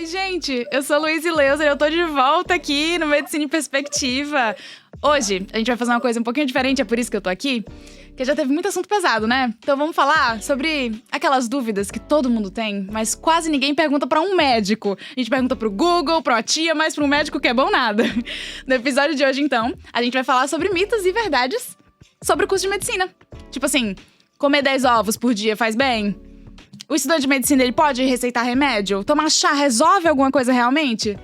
Oi, gente, eu sou Luiz Leuser e eu tô de volta aqui no Medicina em Perspectiva. Hoje, a gente vai fazer uma coisa um pouquinho diferente, é por isso que eu tô aqui, porque já teve muito assunto pesado, né? Então vamos falar sobre aquelas dúvidas que todo mundo tem, mas quase ninguém pergunta pra um médico. A gente pergunta pro Google, pra tia, mas pro médico que é bom nada. No episódio de hoje, então, a gente vai falar sobre mitos e verdades sobre o curso de medicina. Tipo assim, comer 10 ovos por dia faz bem? O estudante de medicina, ele pode receitar remédio? Tomar chá resolve alguma coisa realmente?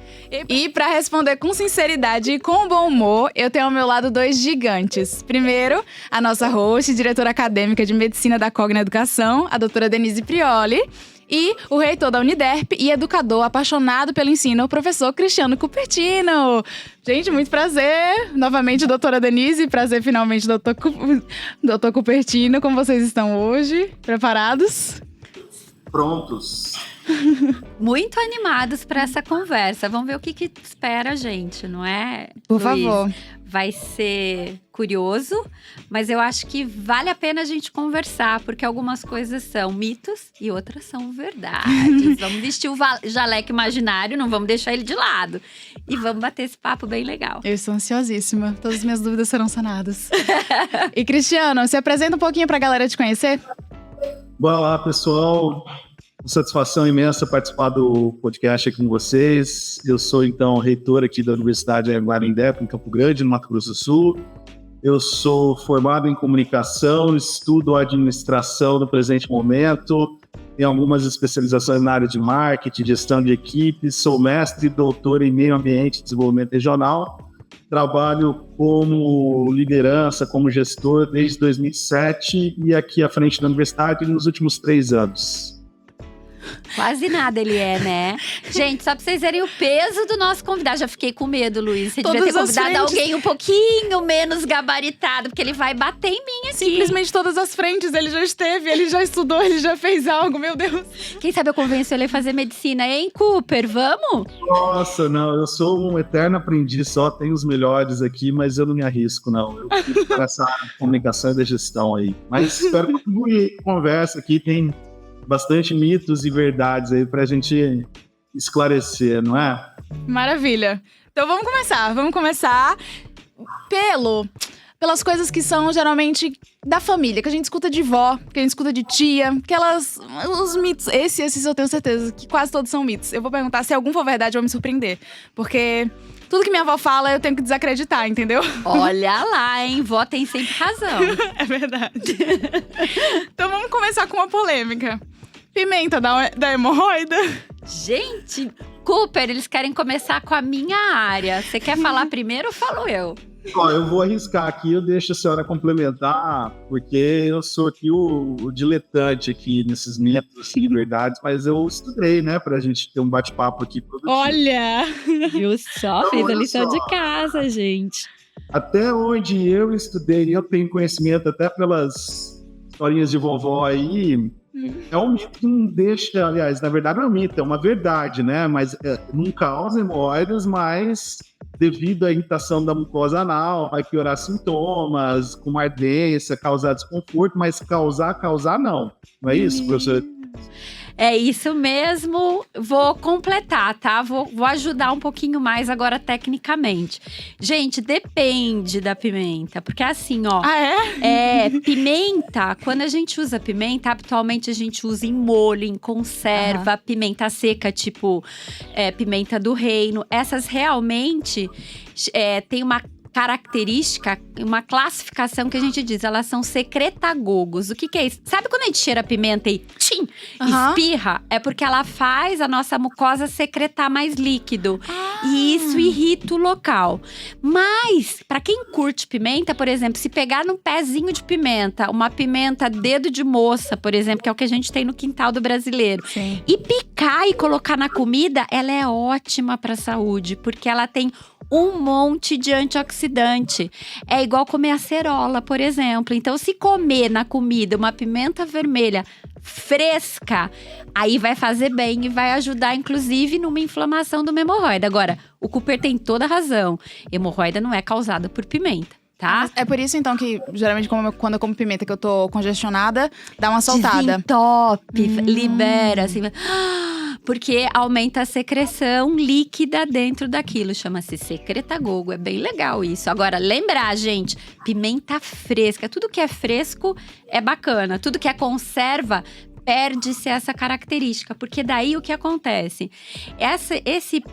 E pra responder com sinceridade e com bom humor, eu tenho ao meu lado dois gigantes. Primeiro, a nossa host, diretora acadêmica de medicina da Cogna Educação, a doutora Denise Prioli. E o reitor da Uniderp e educador apaixonado pelo ensino, o professor Cristiano Cupertino. Gente, muito prazer. Novamente, doutora Denise. Prazer, finalmente, doutor Cupertino. Como vocês estão hoje? Preparados? Prontos. Muito animados para essa conversa. Vamos ver o que espera a gente, não é? Por Luiz? favor. Vai ser curioso, mas eu acho que vale a pena a gente conversar, porque algumas coisas são mitos e outras são verdades. Vamos vestir o jaleco imaginário, não vamos deixar ele de lado. E vamos bater esse papo bem legal. Eu estou ansiosíssima. Todas as minhas dúvidas serão sanadas. E Cristiano, se apresenta um pouquinho pra galera te conhecer. Bora lá, pessoal. Satisfação imensa participar do podcast aqui com vocês. Eu sou, então, reitor aqui da Universidade Anhanguera Indep, em Campo Grande, no Mato Grosso do Sul. Eu sou formado em comunicação, estudo administração no presente momento, tenho algumas especializações na área de marketing, gestão de equipes, sou mestre e doutor em meio ambiente e desenvolvimento regional. Trabalho como liderança, como gestor desde 2007 e aqui à frente da universidade nos últimos 3 anos. Quase nada ele é, né? Gente, só pra vocês verem o peso do nosso convidado. Já fiquei com medo, Luiz. Você devia ter convidado alguém um pouquinho menos gabaritado, porque ele vai bater em mim aqui. Simplesmente todas as frentes. Ele já esteve, ele já estudou, ele já fez algo, meu Deus. Quem sabe eu convenço ele a fazer medicina, hein, Cooper? Vamos? Nossa, não, eu sou um eterno aprendiz, só tenho os melhores aqui, mas eu não me arrisco, não. Eu fico para essa comunicação e da gestão aí. Mas espero que a conversa aqui tem bastante mitos e verdades aí pra gente esclarecer, não é? Maravilha. Então vamos começar pelas coisas que são geralmente da família, que a gente escuta de vó, que a gente escuta de tia, os mitos. Esses eu tenho certeza que quase todos são mitos. Eu vou perguntar se algum for verdade, eu vou me surpreender. Porque tudo que minha avó fala, eu tenho que desacreditar, entendeu? Olha lá, hein? Vó tem sempre razão. É verdade. Então vamos começar com uma polêmica. Pimenta da hemorroida? Gente, Cooper, eles querem começar com a minha área. Você quer falar primeiro ou falo eu? Ó, eu vou arriscar aqui, eu deixo a senhora complementar, porque eu sou aqui o diletante aqui nesses mitos e verdades, mas eu estudei, né, pra gente ter um bate-papo aqui produtivo. Olha! Viu só? Fez a lição de casa, gente. Até onde eu estudei, eu tenho conhecimento até pelas historinhas de vovó aí. É um mito que não deixa, aliás, na verdade não é um mito, é uma verdade, né? Mas não causa hemorroidas, mas devido à irritação da mucosa anal, vai piorar sintomas, com ardência, causar desconforto, mas causar não. Não é isso, professor? É isso mesmo, vou completar, tá? Vou ajudar um pouquinho mais agora tecnicamente. Gente, depende da pimenta, porque assim, ó… Ah, é? Pimenta, quando a gente usa pimenta, habitualmente a gente usa em molho, em conserva, pimenta seca, tipo pimenta do reino. Essas realmente tem uma característica, uma classificação que a gente diz, elas são secretagogos. O que é isso? Sabe quando a gente cheira a pimenta e espirra? É porque ela faz a nossa mucosa secretar mais líquido. E isso irrita o local. Mas, pra quem curte pimenta, por exemplo, se pegar num pezinho de pimenta, uma pimenta dedo de moça, por exemplo, que é o que a gente tem no quintal do brasileiro, sim, e picar e colocar na comida, ela é ótima pra saúde, porque ela tem um monte de antioxidante. É igual comer acerola, por exemplo. Então, se comer na comida uma pimenta vermelha fresca, aí vai fazer bem e vai ajudar, inclusive, numa inflamação do hemorroida. Agora, o Cooper tem toda a razão. Hemorroida não é causada por pimenta, tá? É por isso, então, que geralmente quando eu como pimenta, que eu tô congestionada, dá uma soltada. Desentope, libera, assim… porque aumenta a secreção líquida dentro daquilo. Chama-se secretagogo, é bem legal isso. Agora, lembrar, gente, pimenta fresca. Tudo que é fresco é bacana. Tudo que é conserva, perde-se essa característica. Porque daí o que acontece? Esse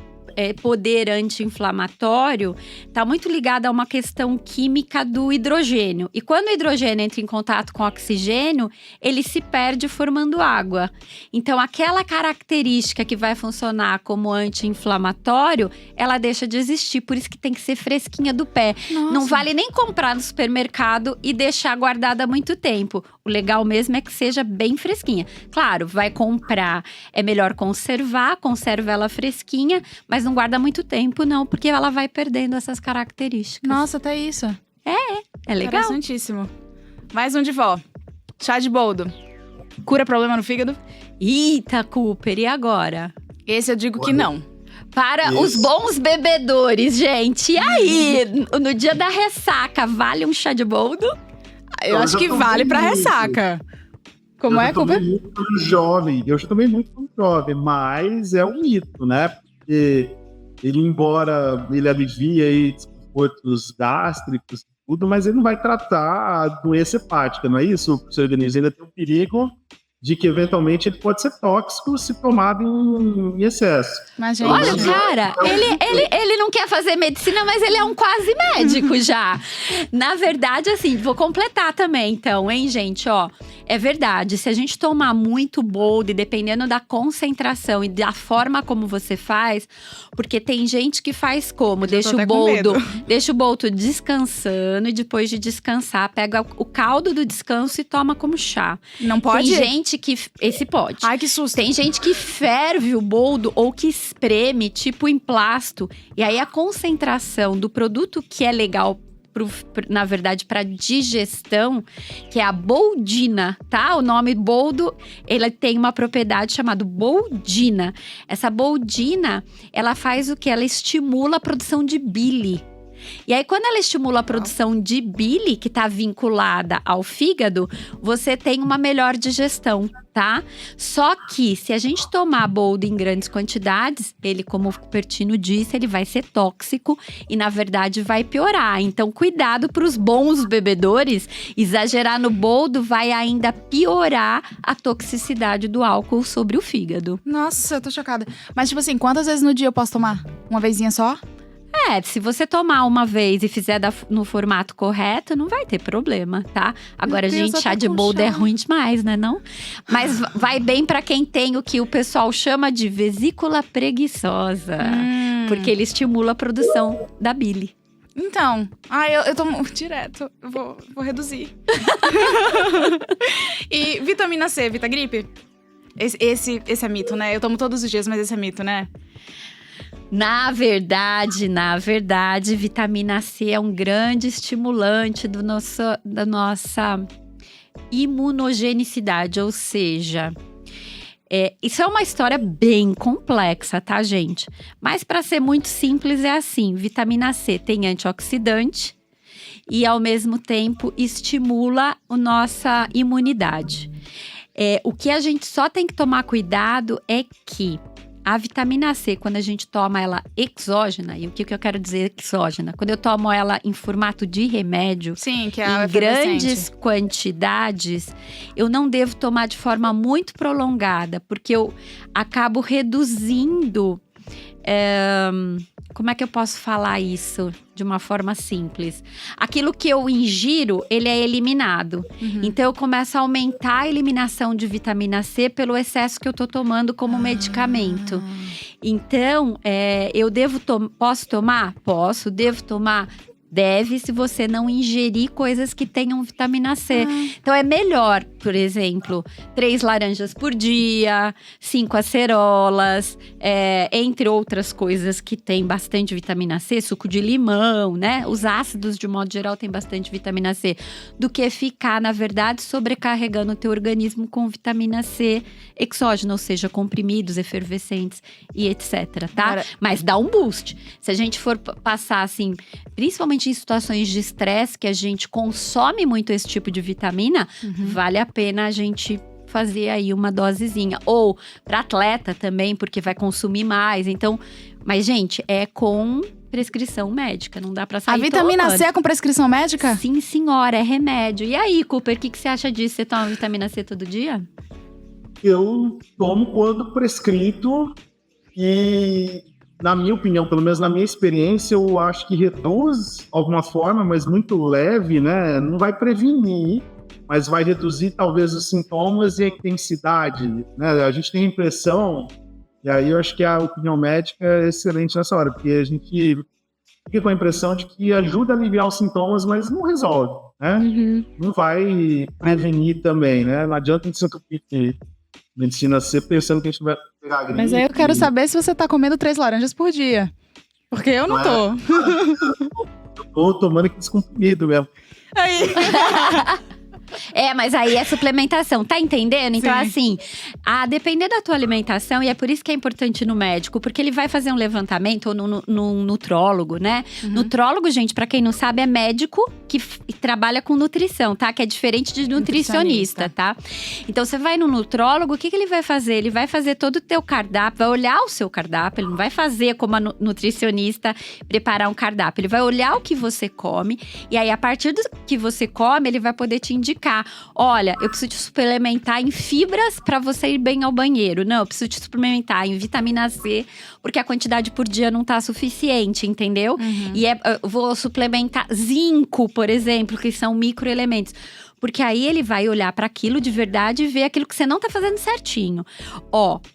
poder anti-inflamatório está muito ligado a uma questão química do hidrogênio. E quando o hidrogênio entra em contato com o oxigênio, ele se perde formando água. Então, aquela característica que vai funcionar como anti-inflamatório, ela deixa de existir. Por isso que tem que ser fresquinha do pé. Nossa. Não vale nem comprar no supermercado e deixar guardada há muito tempo. O legal mesmo é que seja bem fresquinha. Claro, vai comprar, é melhor conserva ela fresquinha, mas não guarda muito tempo não, porque ela vai perdendo essas características. Nossa, até isso. É legal. Interessantíssimo. Mais um de vó. Chá de boldo. Cura problema no fígado? Eita, Cooper, e agora? Esse eu digo que não. Para Isso. os bons bebedores, gente. E aí, no dia da ressaca, vale um chá de boldo? Eu Eu acho já que tomei vale pra muito. ressaca. Como eu é, já tomei Cooper? muito quando jovem. Eu já tomei muito quando jovem, mas é um mito, né? Porque ele, embora ele alivie aí desconfortos gástricos, tudo, mas ele não vai tratar a doença hepática, não é isso? O seu organismo ainda tem um perigo de que, eventualmente, ele pode ser tóxico se tomado em excesso. Mas, gente… Olha, cara, ele não quer fazer medicina, mas ele é um quase médico já. Na verdade, assim, vou completar também, então, hein, gente, ó. É verdade, se a gente tomar muito boldo, dependendo da concentração e da forma como você faz, porque tem gente que faz como? Deixa o boldo descansando e depois de descansar, pega o caldo do descanso e toma como chá. Não pode? Tem gente que… Esse pode. Ai, que susto. Tem gente que ferve o boldo ou que espreme, tipo emplasto. E aí a concentração do produto que é legal, na verdade, para digestão, que é a boldina, tá? O nome boldo, ele tem uma propriedade chamada boldina. Essa boldina, ela faz o quê? Ela estimula a produção de bile. E aí, quando ela estimula a produção de bile, que está vinculada ao fígado, você tem uma melhor digestão, tá? Só que, se a gente tomar boldo em grandes quantidades, ele, como o Cupertino disse, ele vai ser tóxico e, na verdade, vai piorar. Então, cuidado para os bons bebedores, exagerar no boldo vai ainda piorar a toxicidade do álcool sobre o fígado. Nossa, eu tô chocada. Mas, tipo assim, quantas vezes no dia eu posso tomar? Uma vezinha só? Se você tomar uma vez e fizer no formato correto, não vai ter problema, tá? Agora, Meu Deus, gente, chá eu tô de com boldo chá. é ruim demais, né, não? Mas vai bem pra quem tem o que o pessoal chama de vesícula preguiçosa. Porque ele estimula a produção da bile. Então, eu tomo direto. Eu vou reduzir. E vitamina C, Vitagripe? Esse é mito, né? Eu tomo todos os dias, mas esse é mito, né? Na verdade, vitamina C é um grande estimulante da nossa imunogenicidade, ou seja, isso é uma história bem complexa, tá, gente? Mas para ser muito simples é assim, vitamina C tem antioxidante e ao mesmo tempo estimula a nossa imunidade. O que a gente só tem que tomar cuidado é que a vitamina C, quando a gente toma ela exógena, e o que eu quero dizer exógena? Quando eu tomo ela em formato de remédio, sim, que é em grandes quantidades, eu não devo tomar de forma muito prolongada, porque eu acabo reduzindo… como é que eu posso falar isso de uma forma simples? Aquilo que eu ingiro, ele é eliminado. Então, eu começo a aumentar a eliminação de vitamina C pelo excesso que eu tô tomando como medicamento. Então, posso tomar? Posso. Devo tomar? Deve, se você não ingerir coisas que tenham vitamina C. Então, é melhor, por exemplo, 3 laranjas por dia, 5 acerolas, entre outras coisas que tem bastante vitamina C, suco de limão, né? Os ácidos, de modo geral, tem bastante vitamina C. Do que ficar, na verdade, sobrecarregando o teu organismo com vitamina C exógena, ou seja, comprimidos, efervescentes e etc, tá? Mas dá um boost. Se a gente for passar, assim, principalmente em situações de estresse, que a gente consome muito esse tipo de vitamina, vale a pena a gente fazer aí uma dosezinha. Ou para atleta também, porque vai consumir mais. Então, mas gente, é com prescrição médica, não dá pra sair A vitamina tomando. C é com prescrição médica? Sim, senhora, é remédio. E aí, Cooper, o que você acha disso? Você toma vitamina C todo dia? Eu tomo quando prescrito e, na minha opinião, pelo menos na minha experiência, eu acho que reduz de alguma forma, mas muito leve, né? Não vai prevenir, mas vai reduzir talvez os sintomas e a intensidade, né? A gente tem a impressão, e aí eu acho que a opinião médica é excelente nessa hora, porque a gente fica com a impressão de que ajuda a aliviar os sintomas, mas não resolve, né? Não vai prevenir também, né? Não adianta a gente medicina C pensando que a gente vai pegar gripe. Mas aí eu quero saber se você tá comendo 3 laranjas por dia. Porque eu não tô. Eu tô tomando aqui descomprimido mesmo. Aí. Mas aí é suplementação, tá entendendo? Então, Sim. assim, a depender da tua alimentação, e é por isso que é importante ir no médico, porque ele vai fazer um levantamento, ou num nutrólogo, né? Nutrólogo, gente, pra quem não sabe, é médico que trabalha com nutrição, tá? Que é diferente de nutricionista, tá? Então, você vai no nutrólogo, o que ele vai fazer? Ele vai fazer todo o teu cardápio, vai olhar o seu cardápio, ele não vai fazer como a nutricionista, preparar um cardápio. Ele vai olhar o que você come, e aí, a partir do que você come, ele vai poder te indicar. Olha, eu preciso te suplementar em fibras para você ir bem ao banheiro. Não, eu preciso te suplementar em vitamina C, porque a quantidade por dia não tá suficiente, entendeu? E eu vou suplementar zinco, por exemplo, que são microelementos. Porque aí ele vai olhar para aquilo de verdade e ver aquilo que você não tá fazendo certinho.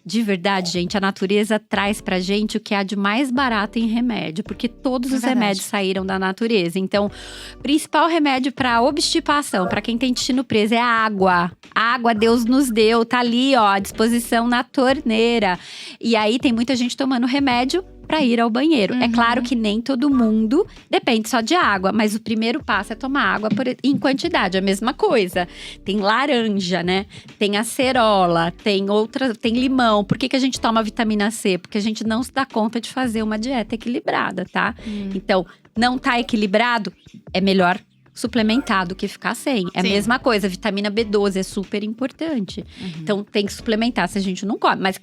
De verdade, gente, a natureza traz pra gente o que há de mais barato em remédio. Porque todos os remédios saíram da natureza. Então, o principal remédio pra obstipação, pra quem tem intestino preso, é a água. A água Deus nos deu, tá ali, à disposição na torneira. E aí tem muita gente tomando remédio para ir ao banheiro. É claro que nem todo mundo depende só de água, mas o primeiro passo é tomar água em quantidade. A mesma coisa. Tem laranja, né? Tem acerola, tem limão. Por que a gente toma vitamina C? Porque a gente não se dá conta de fazer uma dieta equilibrada, tá? Então, não tá equilibrado, é melhor suplementar do que ficar sem. É a mesma coisa, vitamina B12 é super importante. Então, tem que suplementar se a gente não come. Mas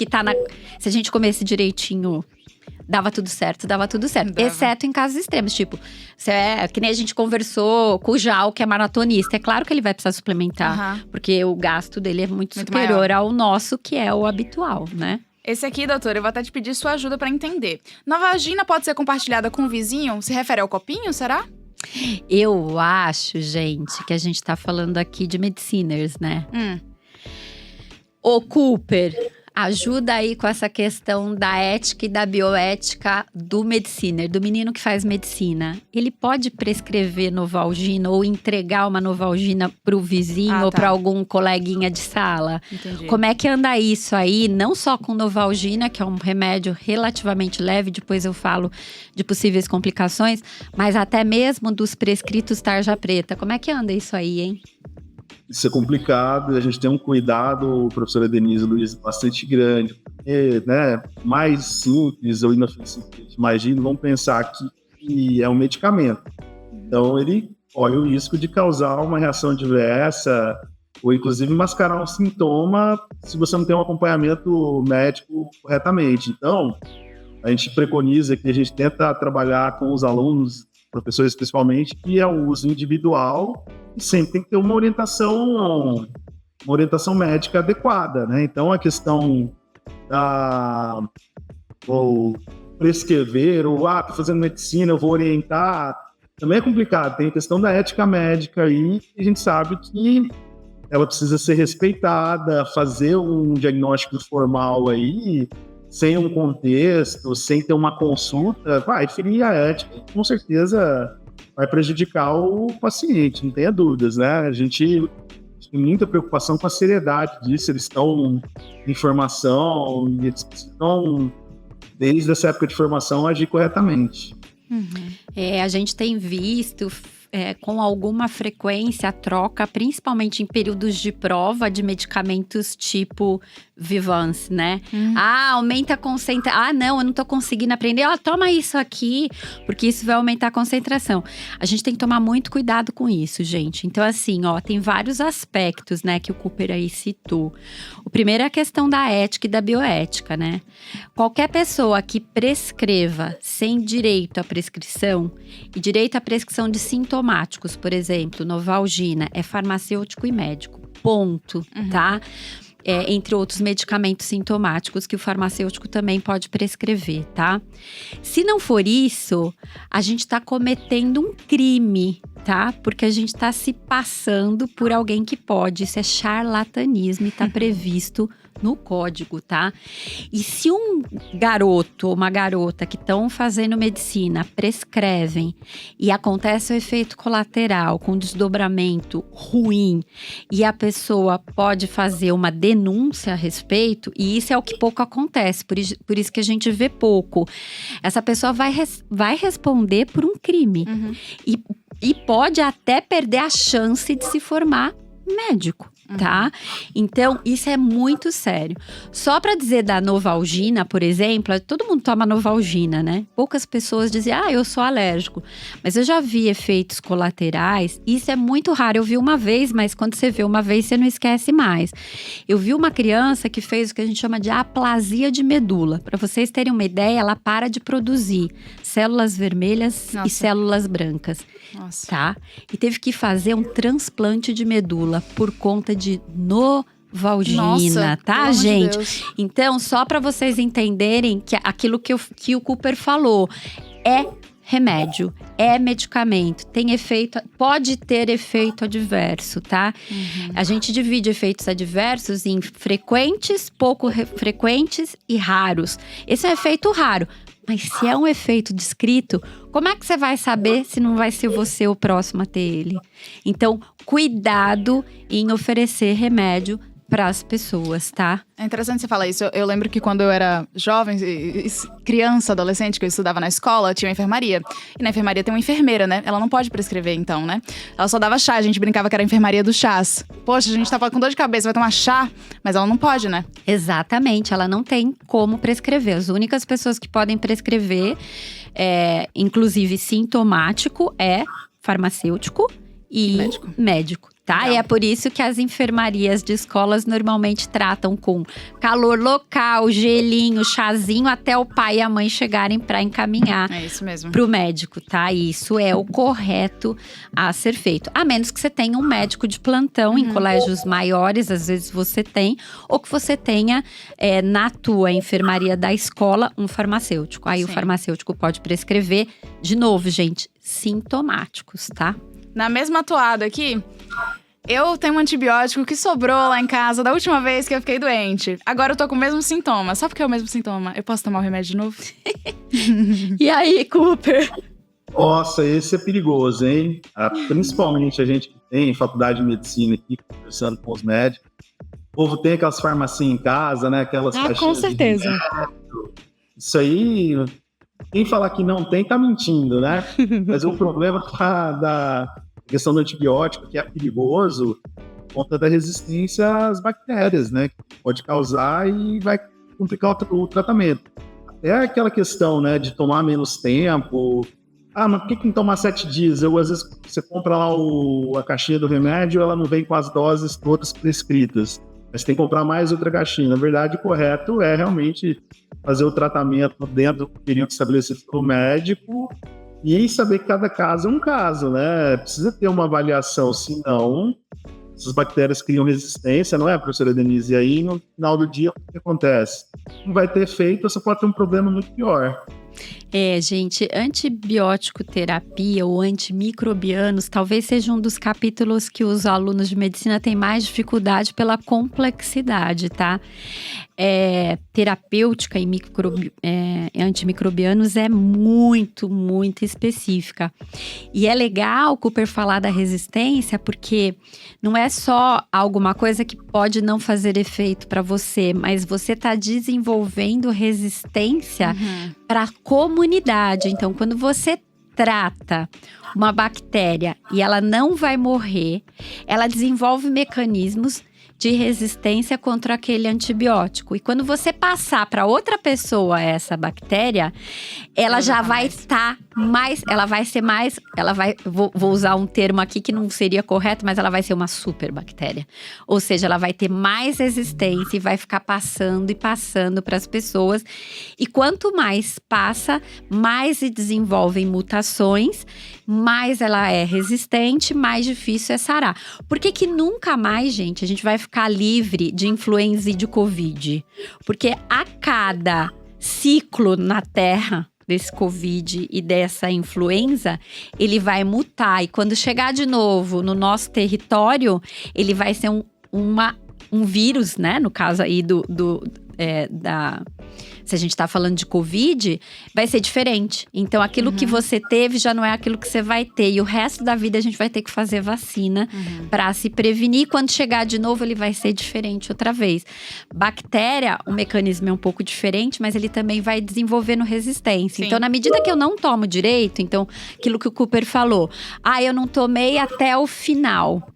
se a gente comesse direitinho, dava tudo certo. Exceto em casos extremos. Tipo, que nem a gente conversou com o Jal, que é maratonista. É claro que ele vai precisar suplementar. Porque o gasto dele é muito superior maior ao nosso, que é o habitual, né? Esse aqui, doutora, eu vou até te pedir sua ajuda pra entender. Novalgina pode ser compartilhada com o vizinho? Se refere ao copinho, será? Eu acho, gente, que a gente tá falando aqui de mediciners, né? Ô, Cooper, ajuda aí com essa questão da ética e da bioética do mediciner, do menino que faz medicina. Ele pode prescrever Novalgina ou entregar uma Novalgina pro vizinho ou pra algum coleguinha de sala? Entendi. Como é que anda isso aí? Não só com Novalgina, que é um remédio relativamente leve, depois eu falo de possíveis complicações, mas até mesmo dos prescritos tarja preta. Como é que anda isso aí, hein? Isso é complicado, a gente tem um cuidado, professora Denise Luiz, bastante grande. Porque, né, mais simples ou inofensivo que a gente imagina, vamos pensar que é um medicamento. Então, ele corre o risco de causar uma reação adversa ou, inclusive, mascarar um sintoma se você não tem um acompanhamento médico corretamente. Então, a gente preconiza que a gente tenta trabalhar com os alunos, professores principalmente, que é o uso individual e sempre tem que ter uma orientação médica adequada, né? Então, a questão ou prescrever, ou tô fazendo medicina, eu vou orientar, também é complicado. Tem a questão da ética médica aí, e a gente sabe que ela precisa ser respeitada, fazer um diagnóstico formal aí, sem um contexto, sem ter uma consulta, vai ferir a ética e com certeza vai prejudicar o paciente, não tenha dúvidas, né? A gente tem muita preocupação com a seriedade disso, eles estão em formação e eles precisam, desde essa época de formação, agir corretamente. A gente tem visto com alguma frequência a troca, principalmente em períodos de prova, de medicamentos tipo vivance, né? Aumenta a concentração. Não, eu não tô conseguindo aprender. Toma isso aqui, porque isso vai aumentar a concentração. A gente tem que tomar muito cuidado com isso, gente. Então, assim, tem vários aspectos, né, que o Cooper aí citou. O primeiro é a questão da ética e da bioética, né? Qualquer pessoa que prescreva sem direito à prescrição, e direito à prescrição de sintomáticos, por exemplo, Novalgina, é farmacêutico e médico. Ponto, tá? Entre outros medicamentos sintomáticos que o farmacêutico também pode prescrever, tá? Se não for isso, a gente tá cometendo um crime, tá? Porque a gente tá se passando por alguém que pode. Isso é charlatanismo e tá previsto no código, tá? E se um garoto ou uma garota que estão fazendo medicina prescrevem e acontece o efeito colateral com desdobramento ruim e a pessoa pode fazer uma denúncia a respeito, e isso é o que pouco acontece, por isso que a gente vê pouco. Essa pessoa vai responder por um crime e pode até perder a chance de se formar médico. Tá? Então, isso é muito sério. Só para dizer da Novalgina, por exemplo, todo mundo toma Novalgina, né? Poucas pessoas dizem, eu sou alérgico. Mas eu já vi efeitos colaterais, isso é muito raro. Eu vi uma vez, mas quando você vê uma vez, você não esquece mais. Eu vi uma criança que fez o que a gente chama de aplasia de medula. Para vocês terem uma ideia, ela para de produzir células vermelhas e células brancas. Tá? E teve que fazer um transplante de medula por conta de Novalgina, tá, gente? Então, só para vocês entenderem que aquilo que o Cooper falou é remédio, é medicamento, tem efeito, pode ter efeito adverso, tá? A gente divide efeitos adversos em frequentes, pouco frequentes e raros. Esse é um efeito raro. Mas se é um efeito descrito, como é que você vai saber se não vai ser você o próximo a ter ele? Então, cuidado em oferecer remédio para as pessoas, tá? É interessante você falar isso. Eu lembro que quando eu era jovem, criança, adolescente, que eu estudava na escola, tinha uma enfermaria. E na enfermaria tem uma enfermeira, né? Ela não pode prescrever, então, né? Ela só dava chá, a gente brincava que era a enfermaria dos chás. Poxa, a gente tava com dor de cabeça, vai tomar chá? Mas ela não pode, né? Exatamente, ela não tem como prescrever. As únicas pessoas que podem prescrever, inclusive sintomático, é farmacêutico e médico. Tá? E é por isso que as enfermarias de escolas normalmente tratam com calor local, gelinho, chazinho, até o pai e a mãe chegarem para encaminhar pro médico, tá? E isso é o correto a ser feito. A menos que você tenha um médico de plantão em colégios maiores, às vezes você tem, ou que você tenha na tua enfermaria da escola um farmacêutico. Aí o farmacêutico pode prescrever, de novo, gente, sintomáticos, tá? Na mesma toada aqui, eu tenho um antibiótico que sobrou lá em casa da última vez que eu fiquei doente. Agora eu tô com o mesmo sintoma. Só porque é o mesmo sintoma, eu posso tomar o remédio de novo? E aí, Cooper? Nossa, esse é perigoso, hein? Principalmente a gente que tem faculdade de medicina aqui, conversando com os médicos. O povo tem aquelas farmacinhas em casa, né? Aquelas caixinhas. Com certeza. Isso aí, quem falar que não tem, tá mentindo, né? Mas o problema da questão do antibiótico, que é perigoso, por conta da resistência às bactérias, né? Que pode causar e vai complicar o tratamento. Até aquela questão, né, de tomar menos tempo. Mas por que não tomar 7 dias? Às vezes, você compra lá a caixinha do remédio, ela não vem com as doses todas prescritas. Mas tem que comprar mais outra caixinha. Na verdade, o correto é realmente fazer o tratamento dentro do período estabelecido pelo médico e saber que cada caso é um caso, né? Precisa ter uma avaliação, senão essas bactérias criam resistência, não é, professora Denise? E aí, no final do dia, o que acontece? Não vai ter efeito, você pode ter um problema muito pior. Gente, antibiótico terapia ou antimicrobianos talvez seja um dos capítulos que os alunos de medicina têm mais dificuldade pela complexidade, tá? Terapêutica e antimicrobianos é muito, muito específica. E é legal o Cooper falar da resistência, porque não é só alguma coisa que pode não fazer efeito para você, mas você está desenvolvendo resistência para a comunidade. Então, quando você trata uma bactéria e ela não vai morrer, ela desenvolve mecanismos de resistência contra aquele antibiótico. E quando você passar para outra pessoa essa bactéria, ela já vai estar mais, ela vai ser mais, vou usar um termo aqui que não seria correto, mas ela vai ser uma superbactéria. Ou seja, ela vai ter mais resistência e vai ficar passando e passando para as pessoas. E quanto mais passa, mais se desenvolvem mutações, mais ela é resistente, mais difícil é sarar. Por que que nunca mais, gente, a gente vai ficar livre de influenza e de Covid? Porque a cada ciclo na Terra desse Covid e dessa influenza, ele vai mutar. E quando chegar de novo no nosso território, ele vai ser um vírus, né? No caso aí se a gente tá falando de Covid, vai ser diferente. Então, aquilo que você teve já não é aquilo que você vai ter. E o resto da vida a gente vai ter que fazer vacina para se prevenir. Quando chegar de novo, ele vai ser diferente outra vez. Bactéria, o mecanismo é um pouco diferente, mas ele também vai desenvolvendo resistência. Sim. Então, na medida que eu não tomo direito, então, aquilo que o Cooper falou, eu não tomei até o final.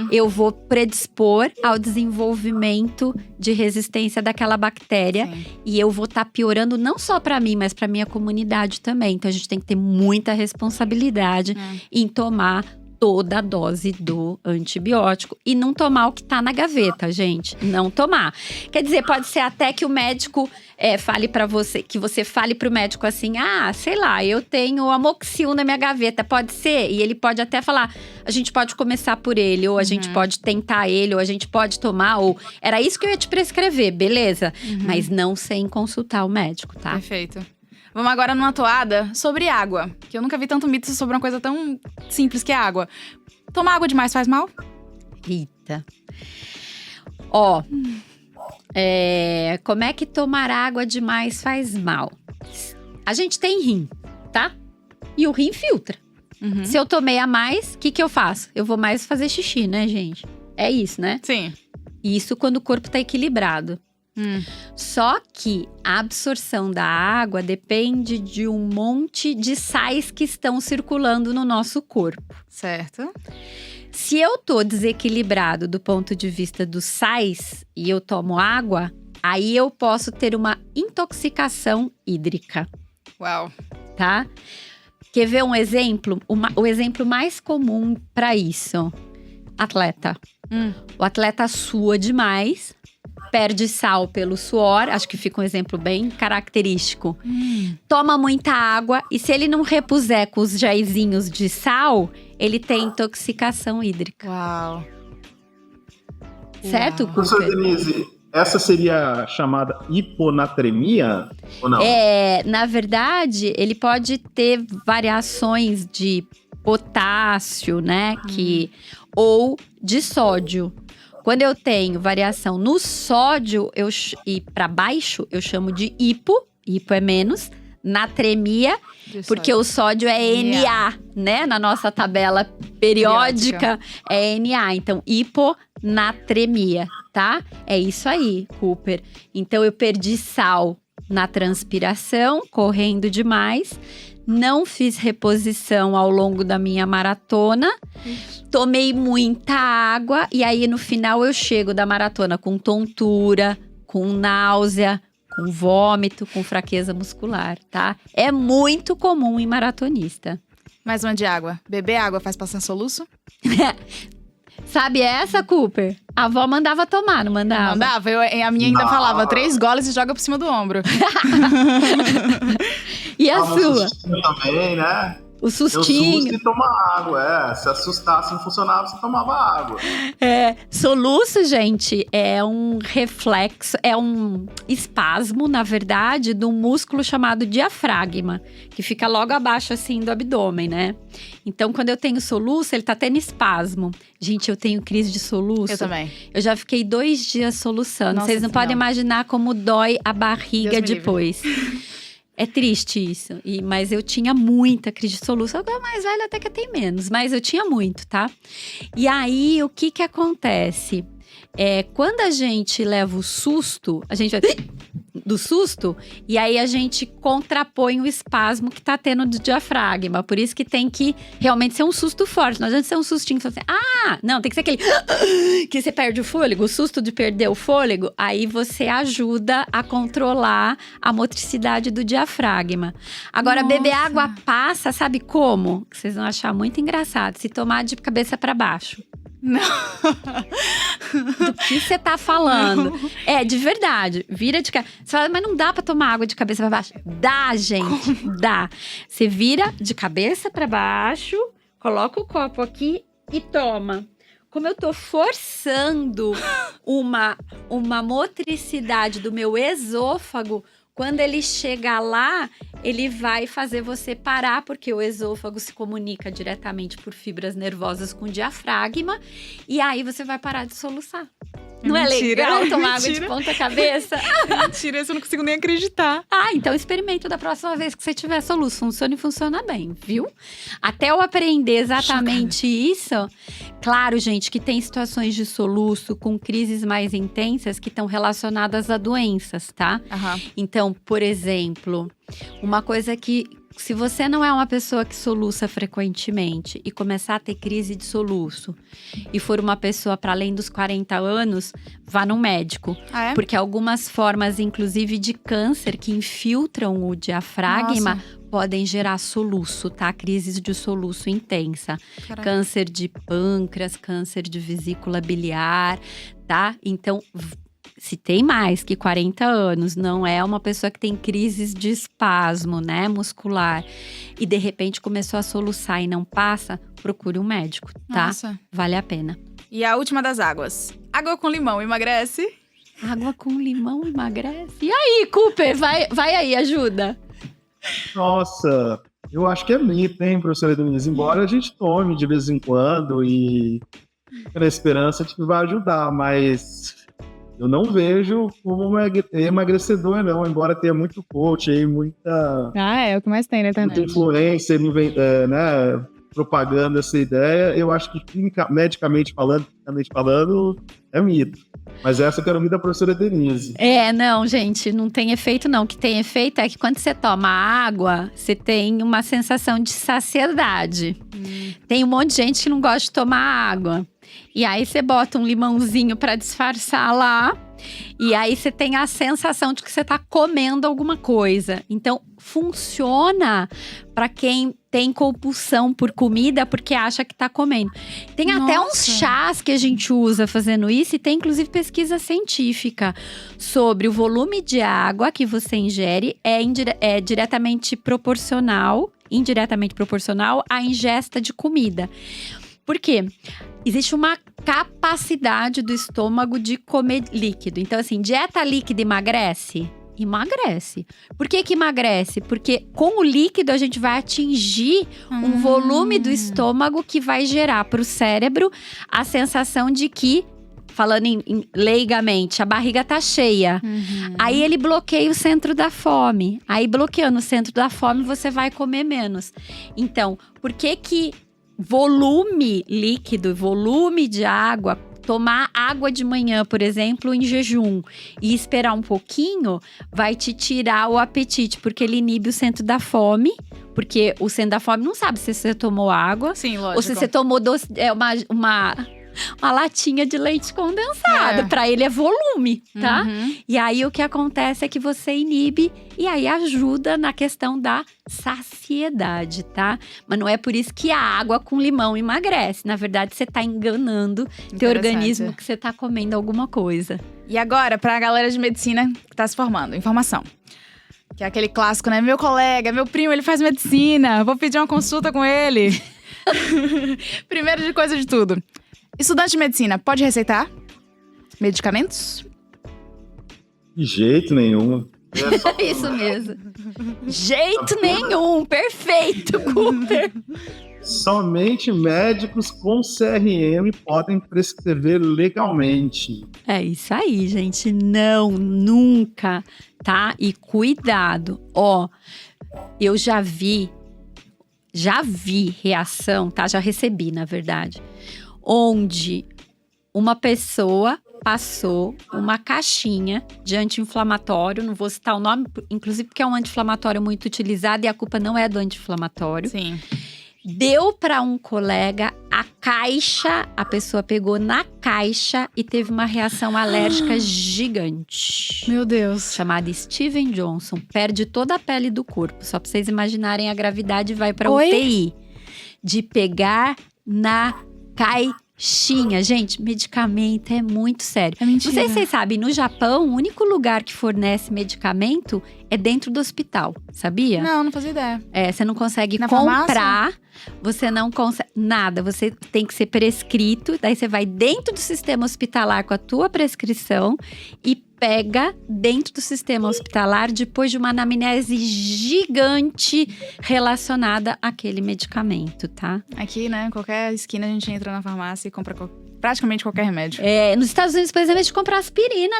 Eu vou predispor ao desenvolvimento de resistência daquela bactéria. Sim. E eu vou estar piorando não só para mim, mas para minha comunidade também. Então a gente tem que ter muita responsabilidade em tomar toda a dose do antibiótico e não tomar o que tá na gaveta, gente. Não tomar. Quer dizer, pode ser até que o médico fale para você, que você fale pro médico assim, sei lá, eu tenho amoxil na minha gaveta, pode ser? E ele pode até falar, a gente pode começar por ele, ou a gente pode tentar ele, ou a gente pode tomar, ou era isso que eu ia te prescrever, beleza? Mas não sem consultar o médico, tá? Perfeito. Vamos agora numa toada sobre água. Que eu nunca vi tanto mito sobre uma coisa tão simples que é água. Tomar água demais faz mal? Eita. Como é que tomar água demais faz mal? A gente tem rim, tá? E o rim filtra. Se eu tomei a mais, o que eu faço? Eu vou mais fazer xixi, né, gente? É isso, né? Sim. Isso quando o corpo tá equilibrado. Só que a absorção da água depende de um monte de sais que estão circulando no nosso corpo. Certo. Se eu tô desequilibrado do ponto de vista dos sais e eu tomo água, aí eu posso ter uma intoxicação hídrica, Uau. tá? Quer ver um exemplo? O exemplo mais comum para isso. Atleta. O atleta sua demais, perde sal pelo suor, acho que fica um exemplo bem característico. Toma muita água e se ele não repuser com os jaizinhos de sal, ele tem intoxicação hídrica. Uau. Certo, Uau. Professor Cooper? Denise, essa seria a chamada hiponatremia ou não? Na verdade, ele pode ter variações de potássio, né? Ou de sódio. Quando eu tenho variação no sódio e para baixo, eu chamo de hipo é menos, natremia, porque o sódio é Na, né? Na nossa tabela periódica é Na. Então, hiponatremia, tá? É isso aí, Cooper. Então, eu perdi sal na transpiração, correndo demais. Não fiz reposição ao longo da minha maratona. Tomei muita água e aí no final eu chego da maratona com tontura, com náusea, com vômito, com fraqueza muscular, tá? É muito comum em maratonista. Mais uma de água. Beber água faz passar soluço? Sabe essa, Cooper? A avó mandava tomar, não mandava? Mandava. A minha ainda falava 3 goles e joga por cima do ombro. E a sua? Também, né? O sustinho. Eu susto e tomar água, Se assustasse, não funcionava, você tomava água. Soluço, gente, é um reflexo, é um espasmo, na verdade, de um músculo chamado diafragma, que fica logo abaixo, assim, do abdômen, né? Então, quando eu tenho soluço, ele tá tendo espasmo. Gente, eu tenho crise de soluço. Eu também. Eu já fiquei 2 dias soluçando. Nossa, Vocês não podem imaginar como dói a barriga Deus me depois. É triste isso, mas eu tinha muita crise de soluço. Agora mais velha até que tem menos, mas eu tinha muito, tá? E aí, o que acontece? Quando a gente leva o susto, a gente vai… do susto, e aí a gente contrapõe o espasmo que tá tendo do diafragma. Por isso que tem que realmente ser um susto forte. Não adianta ser um sustinho que você não, tem que ser aquele que você perde o fôlego, o susto de perder o fôlego. Aí você ajuda a controlar a motricidade do diafragma. Agora, beber água passa, sabe como? Vocês vão achar muito engraçado. Se tomar de cabeça para baixo. Não. Do que você tá falando? É, de verdade. Vira de cabeça. Você fala, mas não dá pra tomar água de cabeça pra baixo. Dá, gente. Dá. Você vira de cabeça pra baixo, coloca o copo aqui e toma. Como eu tô forçando uma motricidade do meu esôfago, quando ele chegar lá, ele vai fazer você parar, porque o esôfago se comunica diretamente por fibras nervosas com o diafragma, e aí você vai parar de soluçar. Não é legal tomar água de ponta cabeça? Mentira, isso eu não consigo nem acreditar. Então experimenta da próxima vez que você tiver soluço. Funciona e funciona bem, viu? Até eu aprender exatamente isso. Claro, gente, que tem situações de soluço com crises mais intensas que estão relacionadas a doenças, tá? Então, por exemplo, uma coisa que… Se você não é uma pessoa que soluça frequentemente e começar a ter crise de soluço e for uma pessoa para além dos 40 anos, vá no médico. Porque algumas formas, inclusive de câncer, que infiltram o diafragma, podem gerar soluço, tá? Crises de soluço intensa. Caraca. Câncer de pâncreas, câncer de vesícula biliar, tá? Então… Se tem mais que 40 anos, não é uma pessoa que tem crises de espasmo, né, muscular, e de repente começou a soluçar e não passa, procure um médico, tá? Nossa. Vale a pena. E a última das águas. Água com limão emagrece? Água com limão emagrece? E aí, Cooper? Vai aí, ajuda. Nossa, eu acho que é mito, hein, professora Denise? Embora a gente tome de vez em quando e na esperança de que vai ajudar, mas… Eu não vejo como emagrecedor, não. Embora tenha muito coach aí, muita… é o que mais tem na internet. Muita influência, né, propagando essa ideia. Eu acho que medicamente falando, é mito. Mas essa eu quero ouvir da professora Denise. Não, gente, não tem efeito não. O que tem efeito é que quando você toma água, você tem uma sensação de saciedade. Tem um monte de gente que não gosta de tomar água. E aí você bota um limãozinho para disfarçar lá. E aí você tem a sensação de que você tá comendo alguma coisa. Então, funciona para quem tem compulsão por comida porque acha que tá comendo. Tem até uns chás que a gente usa fazendo isso. E tem inclusive pesquisa científica sobre o volume de água que você ingere é diretamente proporcional, indiretamente proporcional à ingesta de comida. Por quê? Existe uma capacidade do estômago de comer líquido. Então, assim, dieta líquida emagrece? Emagrece. Por que emagrece? Porque com o líquido a gente vai atingir um volume do estômago que vai gerar para o cérebro a sensação de que, falando leigamente, a barriga tá cheia. Aí ele bloqueia o centro da fome. Aí bloqueando o centro da fome, você vai comer menos. Então, por que volume líquido, volume de água, tomar água de manhã, por exemplo, em jejum e esperar um pouquinho, vai te tirar o apetite, porque ele inibe o centro da fome, porque o centro da fome não sabe se você tomou água. Sim, lógico. Ou se você tomou uma latinha de leite condensado. Pra ele é volume, tá? E aí o que acontece é que você inibe e aí ajuda na questão da saciedade, tá? Mas não é por isso que a água com limão emagrece. Na verdade, você tá enganando teu organismo que você tá comendo alguma coisa. E agora, pra galera de medicina que tá se formando, informação. Que é aquele clássico, né? Meu colega, meu primo, ele faz medicina. Vou pedir uma consulta com ele. Primeiro de coisa de tudo. Estudante de medicina, pode receitar medicamentos? De jeito nenhum. Isso mesmo. Jeito nenhum. Perfeito, Cooper. Somente médicos com CRM podem prescrever legalmente. É isso aí, gente. Não, nunca, tá? E cuidado. Eu já vi reação, tá? Já recebi, na verdade. Onde uma pessoa passou uma caixinha de anti-inflamatório, não vou citar o nome, inclusive porque é um anti-inflamatório muito utilizado e a culpa não é do anti-inflamatório. Sim. Deu para um colega a caixa, a pessoa pegou na caixa e teve uma reação alérgica gigante. Meu Deus. Chamada Steven Johnson, perde toda a pele do corpo. Só para vocês imaginarem, a gravidade vai para Oi? UTI. De pegar na caixinha. Gente, medicamento é muito sério. É mentira. Não sei se vocês sabem, no Japão, o único lugar que fornece medicamento é dentro do hospital, sabia? Não fazia ideia. Você não consegue Na comprar, você não consegue nada, você tem que ser prescrito, daí você vai dentro do sistema hospitalar com a tua prescrição e pega dentro do sistema hospitalar depois de uma anamnese gigante relacionada àquele medicamento, tá? Aqui, né, qualquer esquina a gente entra na farmácia e compra praticamente qualquer remédio. Nos Estados Unidos, por exemplo, a gente compra aspirina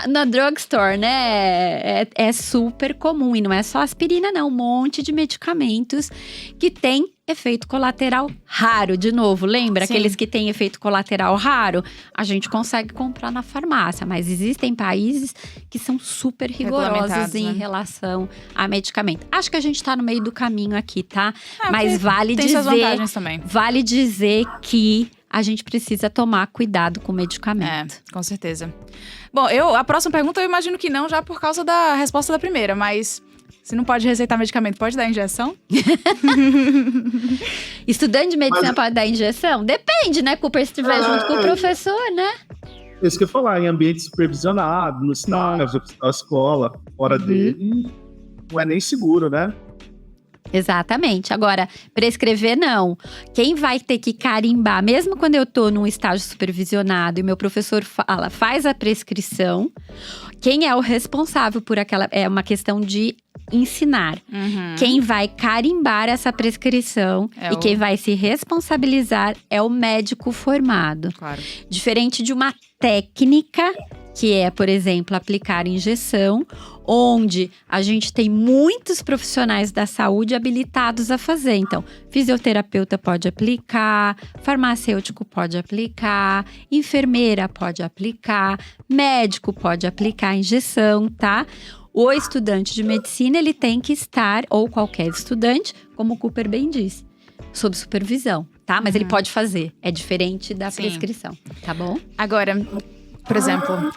na drugstore, né? É super comum. E não é só aspirina, não. Um monte de medicamentos que tem efeito colateral raro. De novo, lembra? Sim. Aqueles que têm efeito colateral raro, a gente consegue comprar na farmácia. Mas existem países que são super rigorosos em né? relação a medicamento. Acho que a gente tá no meio do caminho aqui, tá? Ah, Mas vale tem dizer… suas vantagens também. Vale dizer que a gente precisa tomar cuidado com o medicamento. Com certeza. Bom, a próxima pergunta eu imagino que não, já por causa da resposta da primeira, mas se não pode receitar medicamento, pode dar injeção? Estudante de medicina pode dar injeção? Depende, né, Cooper, se estiver junto com o professor, né? Isso que eu ia falar, em ambiente supervisionado, no estágio, na escola, fora dele, não é nem seguro, né? Exatamente. Agora, prescrever não. Quem vai ter que carimbar, mesmo quando eu tô num estágio supervisionado e meu professor fala, faz a prescrição, quem é o responsável por aquela… É uma questão de ensinar. Quem vai carimbar essa prescrição quem vai se responsabilizar é o médico formado. Claro. Diferente de uma técnica, que é, por exemplo, aplicar injeção, onde a gente tem muitos profissionais da saúde habilitados a fazer. Então, fisioterapeuta pode aplicar, farmacêutico pode aplicar, enfermeira pode aplicar, médico pode aplicar a injeção, tá? O estudante de medicina, ele tem que estar, ou qualquer estudante, como o Cooper bem disse, sob supervisão, tá? Mas ele pode fazer, é diferente da prescrição, tá bom? Agora, por exemplo,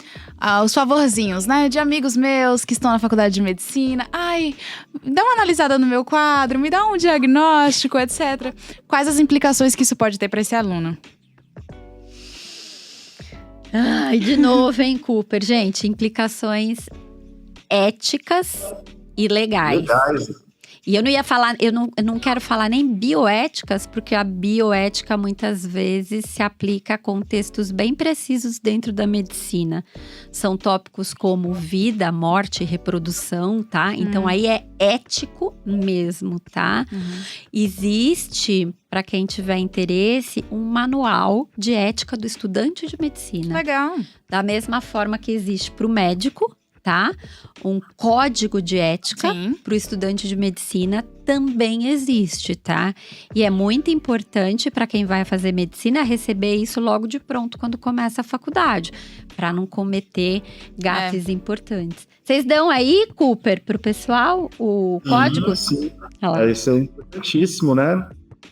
os favorzinhos, né, de amigos meus que estão na faculdade de medicina. Ai, dá uma analisada no meu quadro, me dá um diagnóstico, etc. Quais as implicações que isso pode ter para esse aluno? Ai, de novo, hein, Cooper? Gente, implicações éticas e legais. E eu não ia falar, eu não quero falar nem bioéticas, porque a bioética muitas vezes se aplica a contextos bem precisos dentro da medicina. São tópicos como vida, morte, reprodução, tá? Então aí é ético mesmo, tá? Existe, para quem tiver interesse, um manual de ética do estudante de medicina. Legal. Da mesma forma que existe para o médico, tá? Um código de ética para o estudante de medicina também existe, tá? E é muito importante para quem vai fazer medicina receber isso logo de pronto quando começa a faculdade, para não cometer gafes importantes. Vocês dão aí, Cooper, pro pessoal o código? Sim. Isso é importantíssimo, né?